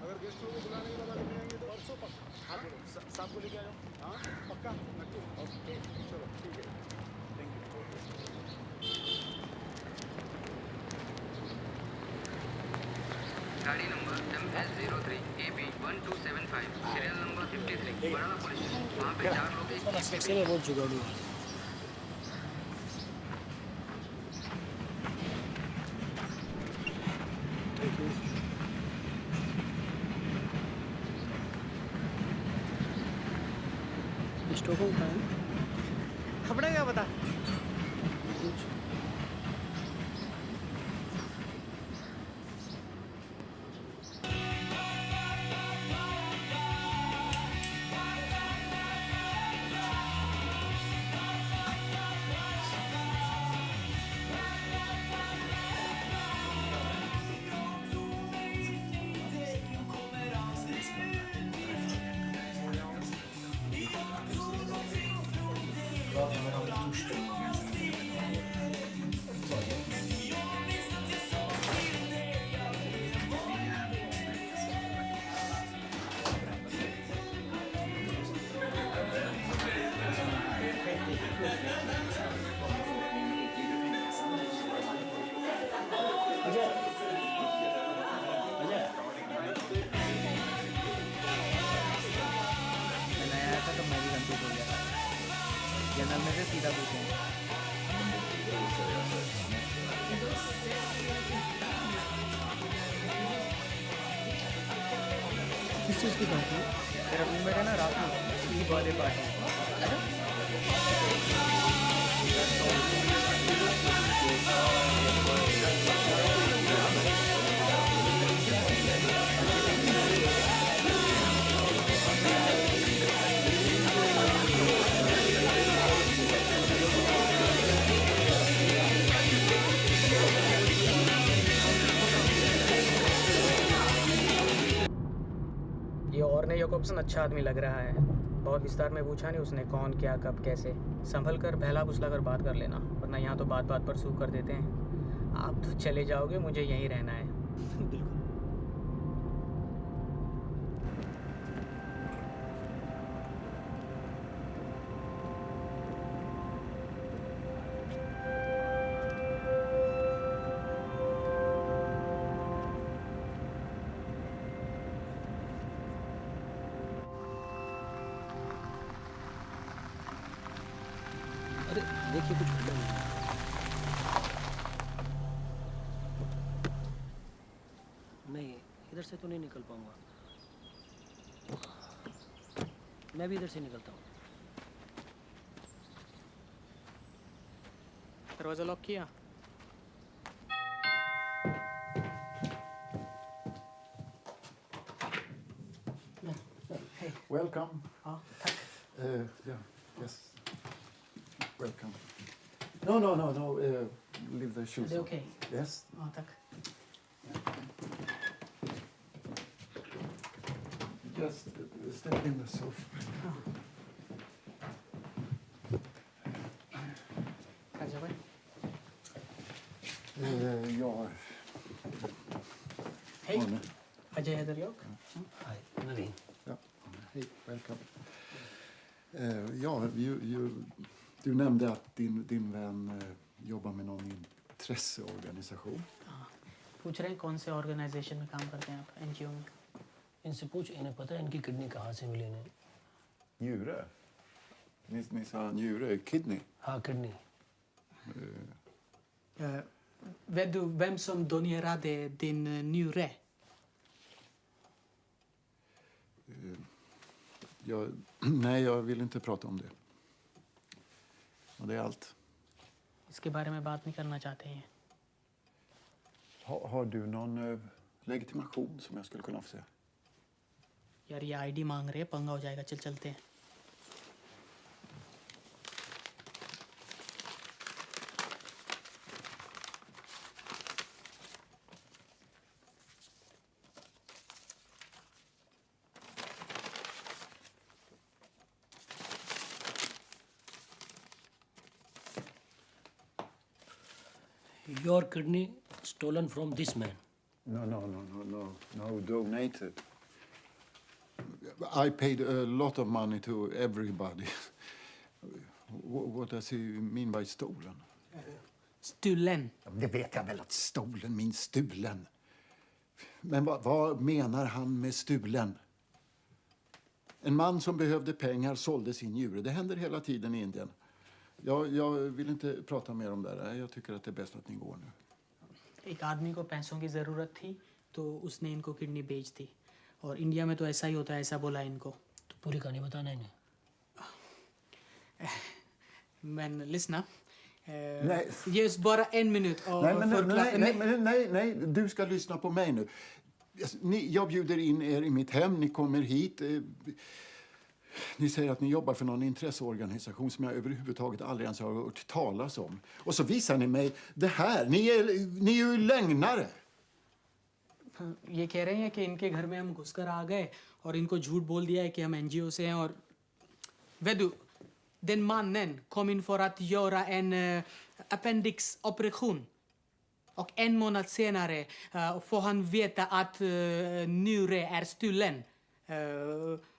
अगर गेस्टों को बुलाने के बाद आगे नहीं आएंगे तो परसों पक्का हाँ बोलो साहब को लेके आ जाओ हाँ पक्का नक्की ओके चलो ठीक है थैंक यू गाड़ी number MS03 AB 1275 serial number 53 बराना पुलिस वहाँ पे 4 लोग सबसे में बहुत जुगाड़ू है थैंक यू स्टॉकहोम कहाँ है अपना क्या पता कुछ जनरल में से सीधा पूछें किस चीज़ की पार्टी तेरा रूममेट है ना रात में उसकी बर्थडे पार्टी ये और ने याकूब्सन अच्छा आदमी लग रहा है बहुत विस्तार में पूछा नहीं उसने कौन क्या कब कैसे संभल कर बहला फुसला कर बात कर लेना वरना यहाँ तो बात बात पर सूख कर देते हैं आप तो चले जाओगे मुझे यहीं रहना है बिल्कुल अरे देखिए कुछ हुआ नहीं नहीं इधर से तो नहीं निकल पाऊंगा मैं भी इधर से निकलता हूँ दरवाज़ा लॉक किया Welcome. हाँ थक Yeah, yes. Welcome. No. Leave the shoes. Are they on. okay? Yes. हाँ थक Just step in the sofa. अच्छा भाई Ja. Hej Ajay heter jag हाय नवीन Ja. Hej, welcome. Du nämnde att din vän jobbar med någon intresseorganisation. पूछ रहे हैं कौन से organisation में काम करते हैं आप एनजीओ में इनसे पूछ इन्हें पता है इनकी किडनी कहाँ से मिली इन्हें Njure? Ni sa njure, kidney? हाँ kidney vet du vem som donerade din njure? Nej, jag vill inte prata om det. Och det är allt. इसके बारे में बात नहीं करना चाहते हैं Har du någon legitimation som jag skulle kunna få se? यार ये आईडी मांग रहे हैं पंगा हो जाएगा चल चलते हैं Your kidney stolen from this man. No, donated. I paid a lot of money to everybody. What does he mean by stolen? Stulen. Det vet jag väl att stolen means stulen. Men vad menar han med stulen? En man som behövde pengar sålde sin njure. Det händer hela tiden i Indien. Jag vill inte prata mer om det här. Jag tycker att det är bäst att ni går nu. एक आदमी को पैसों की ज़रूरत थी तो उसने इनको किडनी बेच दी और इंडिया में तो ऐसा ही होता है ऐसा बोला इनको तो पूरी कहानी बताना इन्हें Men lyssna. Nej. Ge oss bara en minut och Nej, du ska lyssna på mig nu. Jag bjuder in er i mitt hem, ni kommer hit. Ni säger att ni jobbar för någon intresseorganisation som jag överhuvudtaget aldrig ens har hört talas om. Och så visar ni mig det här. Ni är ju lögnare. ये कह रहे हैं कि इनके घर में हम घुसकर आ गए और इनको झूठ बोल दिया है कि हम एनजीओ से हैं और Vedu, den mannen kom in för att göra en appendixoperation. Och en månad senare får han veta att njure är stulen.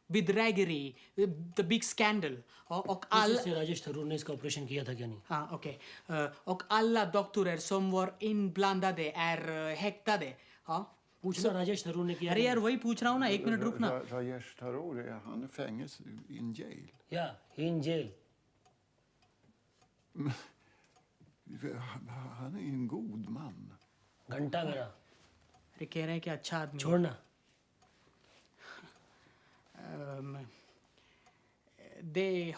Bedrägeri, the big scandal. Och alla... Rajesh Tharoor ने इसका ऑपरेशन किया था क्या नहीं? हाँ, okej. Och alla doktorer som var inblandade är häktade. Ja. पूछना राजेश थरूर ने किया? अरे यार वही पूछ रहा हूँ ना, एक मिनट रुकना. Rajesh Tharoor, han är fängelse in jail. Ja, in jail. Han är en god man. घंटा मेरा. अरे कह रहे हैं कि अच्छा आदमी. छोड़ना. Det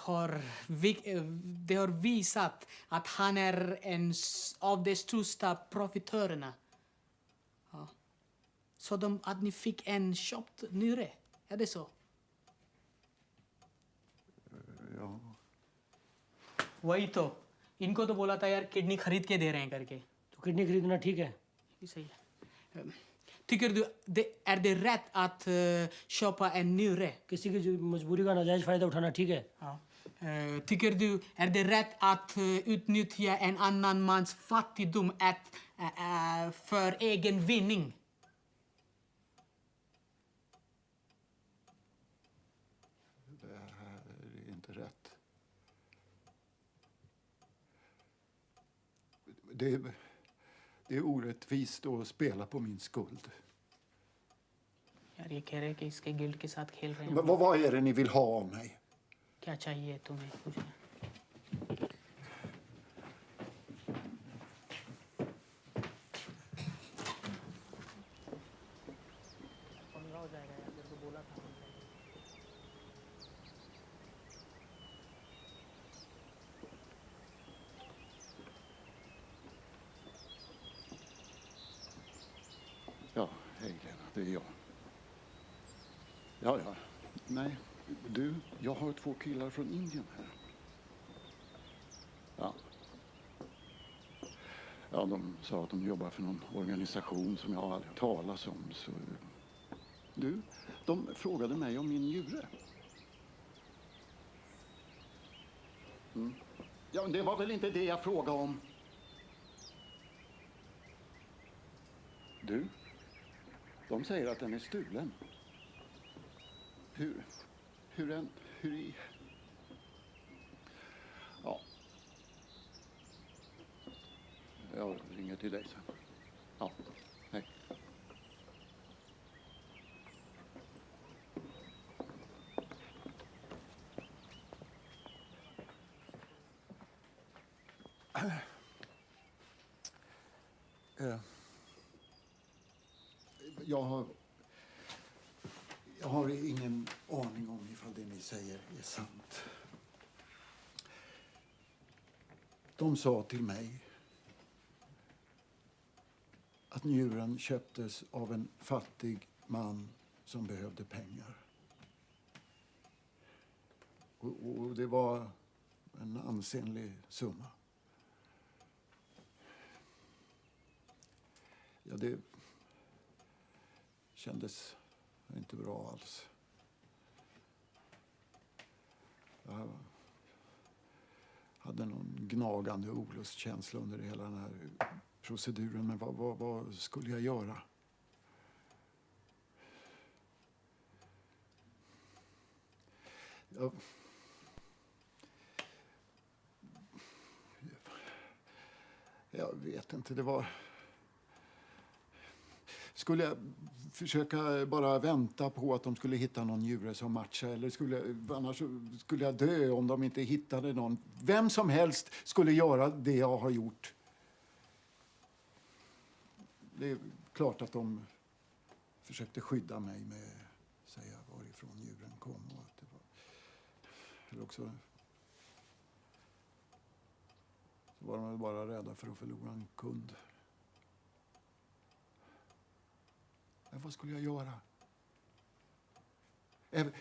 har visat att han är en av de största profitörerna. Ja. Så att ni fick en köpt njure, är det så? Ja. वही तो. इनको तो बोला था यार किडनी खरीद के दे रहे हैं करके. तो किडनी खरीदना ठीक है? ये सही है. Tycker du är det rätt att köpa en njure? किसी की मजबूरी का नाजायज फायदा उठाना ठीक है? Ja. Tycker du är det rätt att utnyttja en annan mans fattigdom för egen vinning? Det här är inte rätt. Det är orättvist att spela på min skuld. यार ये कह रहे हैं कि इसके गिल्ड के साथ खेल रहे हैं. Vad är det ni vill ha av mig? क्या चाहिए तुम्हें? पूछो. पंगा हो जाएगा यार, तेरे को बोला था. Ja, hej Lena, det är jag. Ja. Nej, du, jag har 2 killar från Indien här. Ja, de sa att de jobbar för någon organisation som jag aldrig hört talas om. Så... Du, de frågade mig om min njure. Ja, men det var väl inte det jag frågade om. Du, de säger att den är stulen. Hur i... Ja. Jag ringer till dig sen. Ja, hej. Jag har ingen aning om ifall det ni säger är sant. De sa till mig att njuren köptes av en fattig man som behövde pengar. Och det var en ansenlig summa. Ja, det kändes inte bra alls. Jag hade någon gnagande olustkänsla under hela den här proceduren. Men vad skulle jag göra? Jag vet inte, det var... Skulle jag försöka bara vänta på att de skulle hitta någon njure som matchade, eller annars skulle jag dö om de inte hittade någon. Vem som helst skulle göra det jag har gjort. Det är klart att de försökte skydda mig med att säga varifrån njuren kom. Och att det var... Eller också så var de bara rädda för att förlora en kund. Men vad skulle jag göra?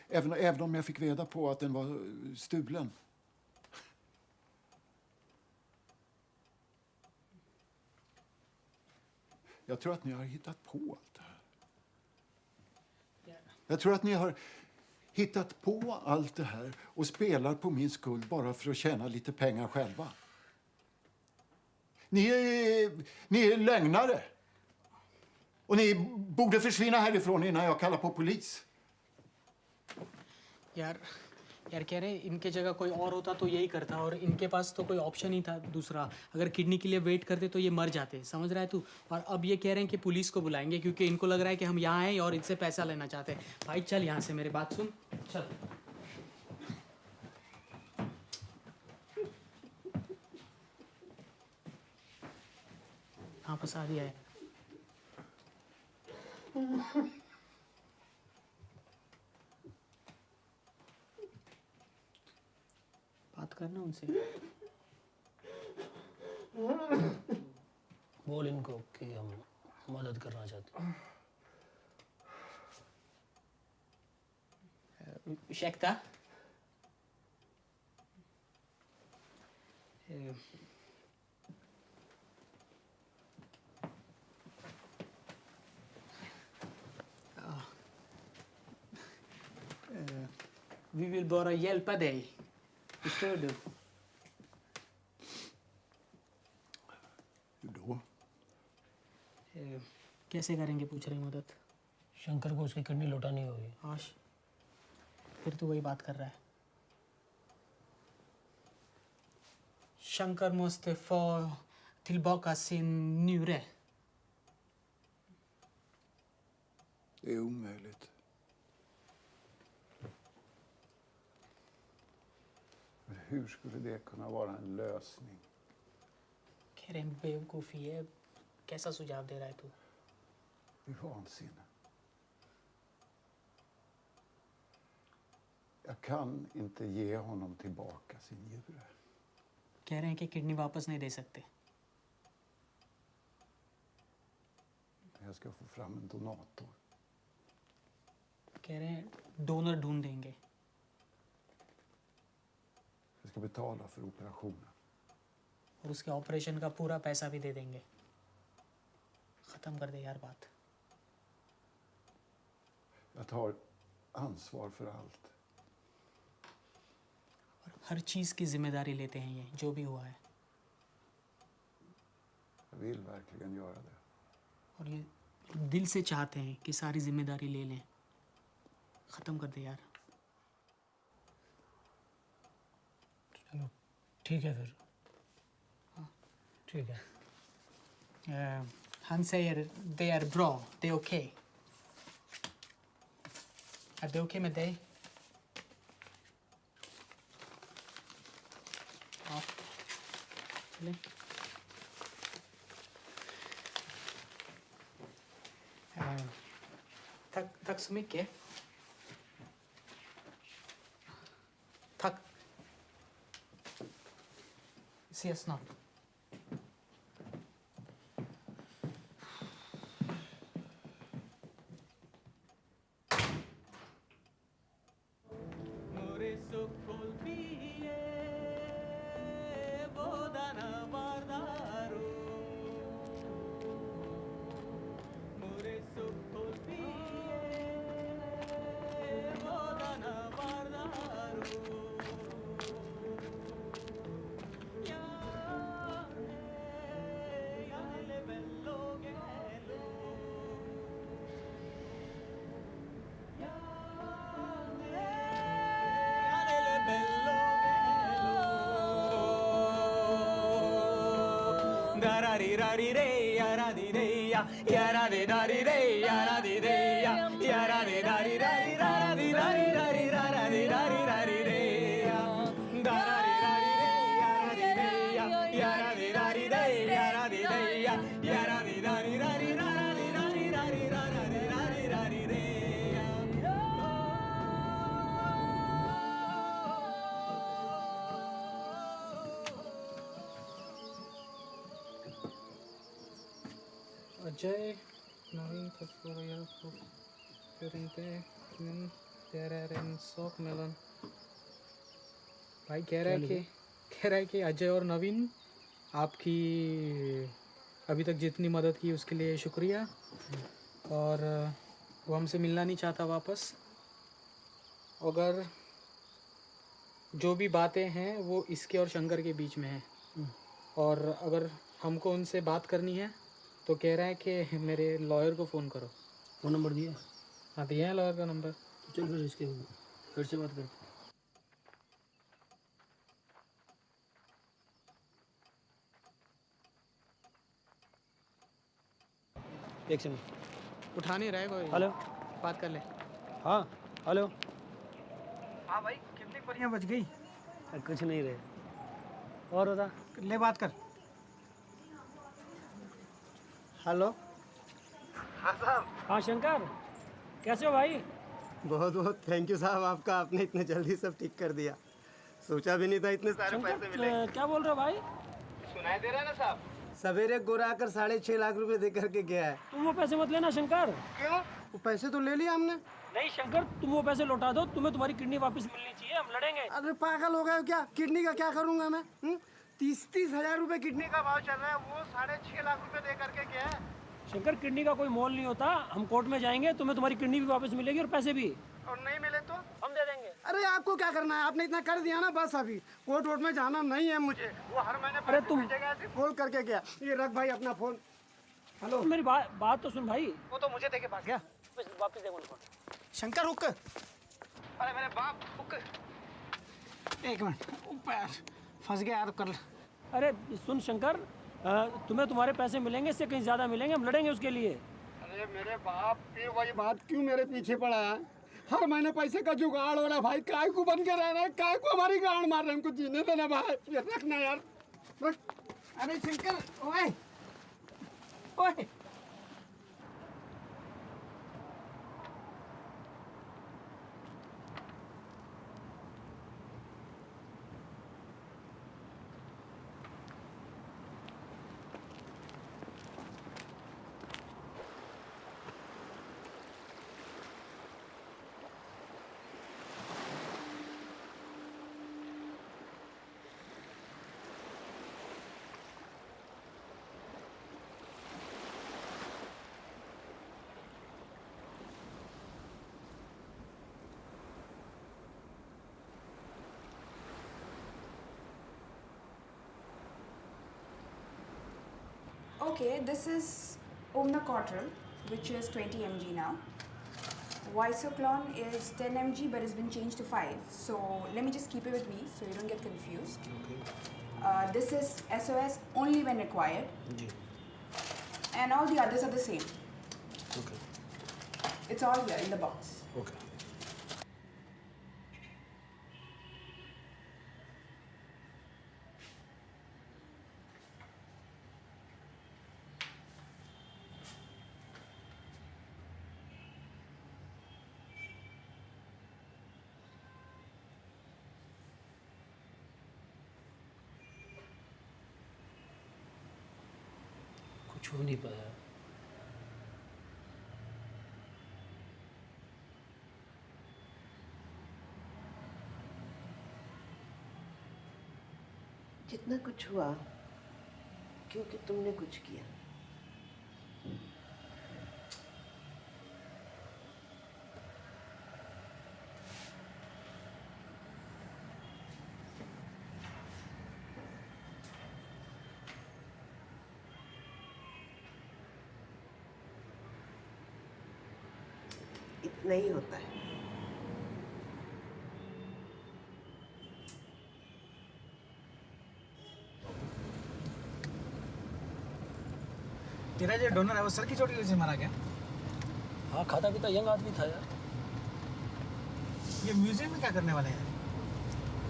Även om jag fick reda på att den var stulen. Jag tror att ni har hittat på allt det här. Jag tror att ni har hittat på allt det här och spelar på min skuld bara för att tjäna lite pengar själva. Ni är lögnare. Och ni borde försvinna härifrån innan jag kallar på polis. यार कह रहे इनके जगह कोई और होता तो यही करता, और इनके पास तो कोई ऑप्शन ही था दूसरा. अगर किडनी के लिए वेट करते तो ये मर जाते, समझ रहा है तू. और अब ये कह रहे हैं कि पुलिस को बुलाएंगे क्योंकि इनको लग रहा है कि हम यहाँ आए और इनसे पैसा लेना चाहते हैं. भाई चल यहाँ से, मेरी बात सुन, चल. हाँ फंसा दिया है. बात करना उनसे. बोल इनको कि हम मदद करना चाहते हैं. Ursäkta? Vi vill bara hjälpa dig. Förstår du? Hur då? कैसे करेंगे पूछ रहे हैं मदद. शंकर को उसकी किडनी लौटानी होगी. आश, फिर तो वही बात कर रहा है. Shankar måste få tillbaka sin njure. Det är omöjligt. Men hur skulle det kunna vara en lösning? कह रहे हैं बेवकूफ़ी है. कैसा सुझाव दे रहा है तू? Det är vansinne. Jag kan inte ge honom tillbaka sin njure. कह रहे हैं कि किडनी वापस नहीं दे सकते. Jag ska få fram en donator. कह रहे हैं डोनर ढूंढ देंगे. Jag ska betala för operationen. और उसके ऑपरेशन का पूरा पैसा भी दे देंगे. ख़त्म कर दे यार बात. Jag tar ansvar för allt. और हर चीज़ की जिम्मेदारी लेते हैं ये, जो भी हुआ है. Jag vill verkligen göra det. और ये दिल से चाहते हैं कि सारी जिम्मेदारी ले लें. ख़त्म कर दे यार. चलो ठीक है फिर. ठीक है. Han säger det är bra, det är okej. Är det okej med dig? Ja. Eller? Tack så mycket. Tack. Vi ses snart. दारारी रारी रे यारा दी रे यारा दे दारी रे यारा दी रे यारा दे दारी रारी रारा दी रारी रारी रारा दे दारी रारी रे दारारी रारी रे यारा दी रे यारा दे दारी रे यारा दी रे यारा दे दारी रारी रारा दे दारी रारी रारा दे दारी रारी रे Ajay, Naveen, मेलन भाई कह रहा है कि अजय और नवीन आपकी अभी तक जितनी मदद की उसके लिए शुक्रिया और वो हमसे मिलना नहीं चाहता वापस। अगर जो भी बातें हैं वो इसके और शंकर के बीच में हैं और अगर हमको उनसे बात करनी है तो कह रहा है कि मेरे लॉयर को फ़ोन करो। फ़ोन नंबर दिया? हाँ दिया है लॉयर का नंबर। तो चल फिर इसके फिर से बात करते। एक सेकंड उठा नहीं रहे कोई। हेलो बात कर ले। हाँ हेलो हाँ भाई कितनी परियां बच गई? कुछ नहीं रहे और बता ले बात कर। हेलो हाँ साहब। हाँ शंकर कैसे हो भाई? बहुत बहुत थैंक यू साहब आपका, आपने इतने जल्दी सब ठीक कर दिया। सोचा भी नहीं था इतने सारे पैसे मिलेंगे। क्या बोल रहे हो भाई? सुनाई दे रहा है ना साहब? सवेरे गोरा आकर 6.5 लाख रुपए दे करके गया है। तुम वो पैसे मत लेना शंकर। क्यों? वो पैसे तो ले लिया हमने। नहीं शंकर तुम वो पैसे लौटा दो, तुम्हें तुम्हारी किडनी वापस मिलनी चाहिए, हम लड़ेंगे। अरे पागल हो गए हो क्या? किडनी का क्या करूंगा मैं? 30 हजार रुपए किडनी का भाव चल रहा है, वो 6.5 लाख रुपए दे करके गया है। शंकर किडनी का कोई मोल नहीं होता, हम कोर्ट में जाएंगे, तुम्हें तुम्हारी किडनी भी वापस मिलेगी और पैसे भी। और नहीं मिले तो हम दे देंगे। अरे आपको क्या करना है? आपने इतना कर दिया ना, बस अभी कोर्ट वोट में जाना नहीं है मुझे। वो हर महीने अरे तुम ऐसे फोन करके गया। ये रख भाई अपना फोन। हेलो मेरी बात तो सुन भाई। वो तो मुझे देके भाग गया। वापस दे फोन। शंकर रुक। अरे मेरे बाप रुक। एक मिनट ऊपर फंस गया यार कर। अरे सुन शंकर तुम्हें तुम्हारे पैसे मिलेंगे, इससे कहीं ज़्यादा मिलेंगे, हम लड़ेंगे उसके लिए। अरे मेरे बाप ये वही बात क्यों मेरे पीछे पड़ा है? हर महीने पैसे का जुगाड़ हो रहा है भाई, काय को बन के रह रहा है, काय को हमारी गांड मार रहे हैं, हमको जीने देना भाई। ये रखना यार रख। अरे शंकर ओए ओए Okay, this is Omnicortral, which is 20 mg now. Visoclon is 10 mg but it's been changed to 5. So let me just keep it with me so you don't get confused. Okay. This is SOS only when required. And all the others are the same. Okay. It's all here in the box. Okay. कुछ हो नहीं पाया। जितना कुछ हुआ क्योंकि तुमने कुछ किया। इतना ही होता है। तेरा जो डोनर है वो सर की चोटी से मारा गया? हाँ, खाता पीता यंग आदमी था यार। ये म्यूजियम में क्या करने वाले हैं?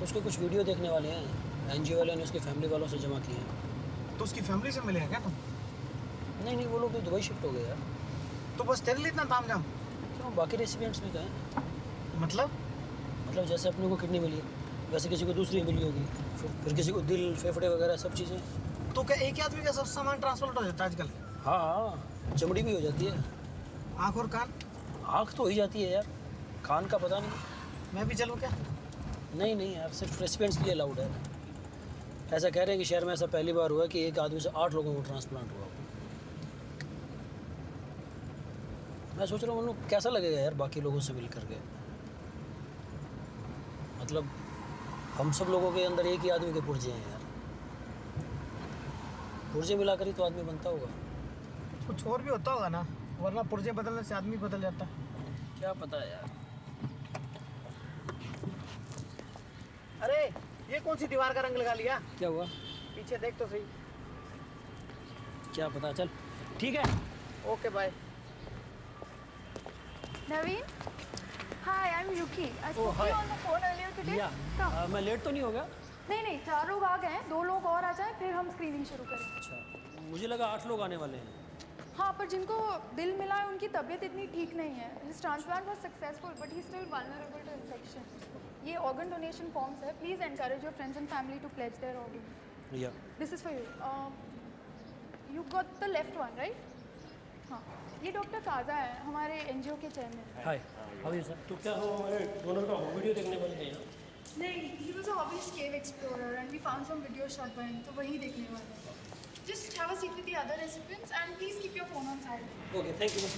उसके कुछ वीडियो देखने वाले हैं। एनजीओ वाले ने उसकी फैमिली वालों से जमा किए हैं। तो उसकी फैमिली से मिले हैं क्या तुम? नहीं नहीं, वो लोग तो दुबई शिफ्ट हो गए यार। तो बस तेरे लिए इतना तामझाम? क्यों, बाकी रेसिपिएंट्स भी गए। मतलब जैसे अपने को किडनी मिली वैसे किसी को दूसरी मिली होगी, फिर किसी को दिल, फेफड़े वगैरह सब चीज़ें। तो क्या एक ही आदमी का सब सामान ट्रांसपोर्ट हो जाता है आजकल? हाँ, चमड़ी भी हो जाती है। आँख और कान? आँख तो हो ही जाती है यार, कान का पता नहीं। मैं भी चलूँ क्या? नहीं नहीं यार, सिर्फ रेसिपिएंट्स के लिए अलाउड है। ऐसा कह रहे हैं कि शहर में ऐसा पहली बार हुआ कि एक आदमी से 8 लोगों को ट्रांसप्लांट हुआ। मैं सोच रहा हूँ उनको कैसा लगेगा यार बाकी लोगों से मिल करके। मतलब हम सब लोगों के अंदर एक ही आदमी के पुर्जे हैं यार। पुर्जे मिलाकर ही तो आदमी बनता होगा। कुछ और भी होता होगा ना, वरना पुर्जे बदलने से आदमी बदल जाता। क्या पता है यार। अरे ये कौन सी दीवार का रंग लगा लिया? क्या हुआ? पीछे देख तो सही। क्या पता, चल ठीक है। Okay bye. Naveen? Hi, I'm Yuki. I spoke to you on the phone earlier today. Come. मैं लेट तो नहीं हो गया? नहीं, 4 लोग आ गए हैं, 2 लोग और आ जाएं, फिर हम स्क्रीनिंग शुरू करें। अच्छा, मुझे लगा 8 लोग आने वाले हैं। हाँ, पर जिनको दिल मिला है उनकी तबीयत इतनी ठीक नहीं है। His transplant was successful, but he's still vulnerable to infection. ये organ donation forms है. Please encourage your friends and family to pledge their organs. Yeah. This is for you. You got the left one, right? हाँ, ये doctor Kaza है, हमारे NGO के chairman. Hi, how are you sir? तो क्या हो, हमारे डोनर का वीडियो देखने वाले हैं यहाँ? नहीं, he was a hobbyist cave explorer and we found some videos shot by him, तो वही देखने वाले हैं। Just have a seat with the other recipients and please keep your phone on silent. Okay, thank you.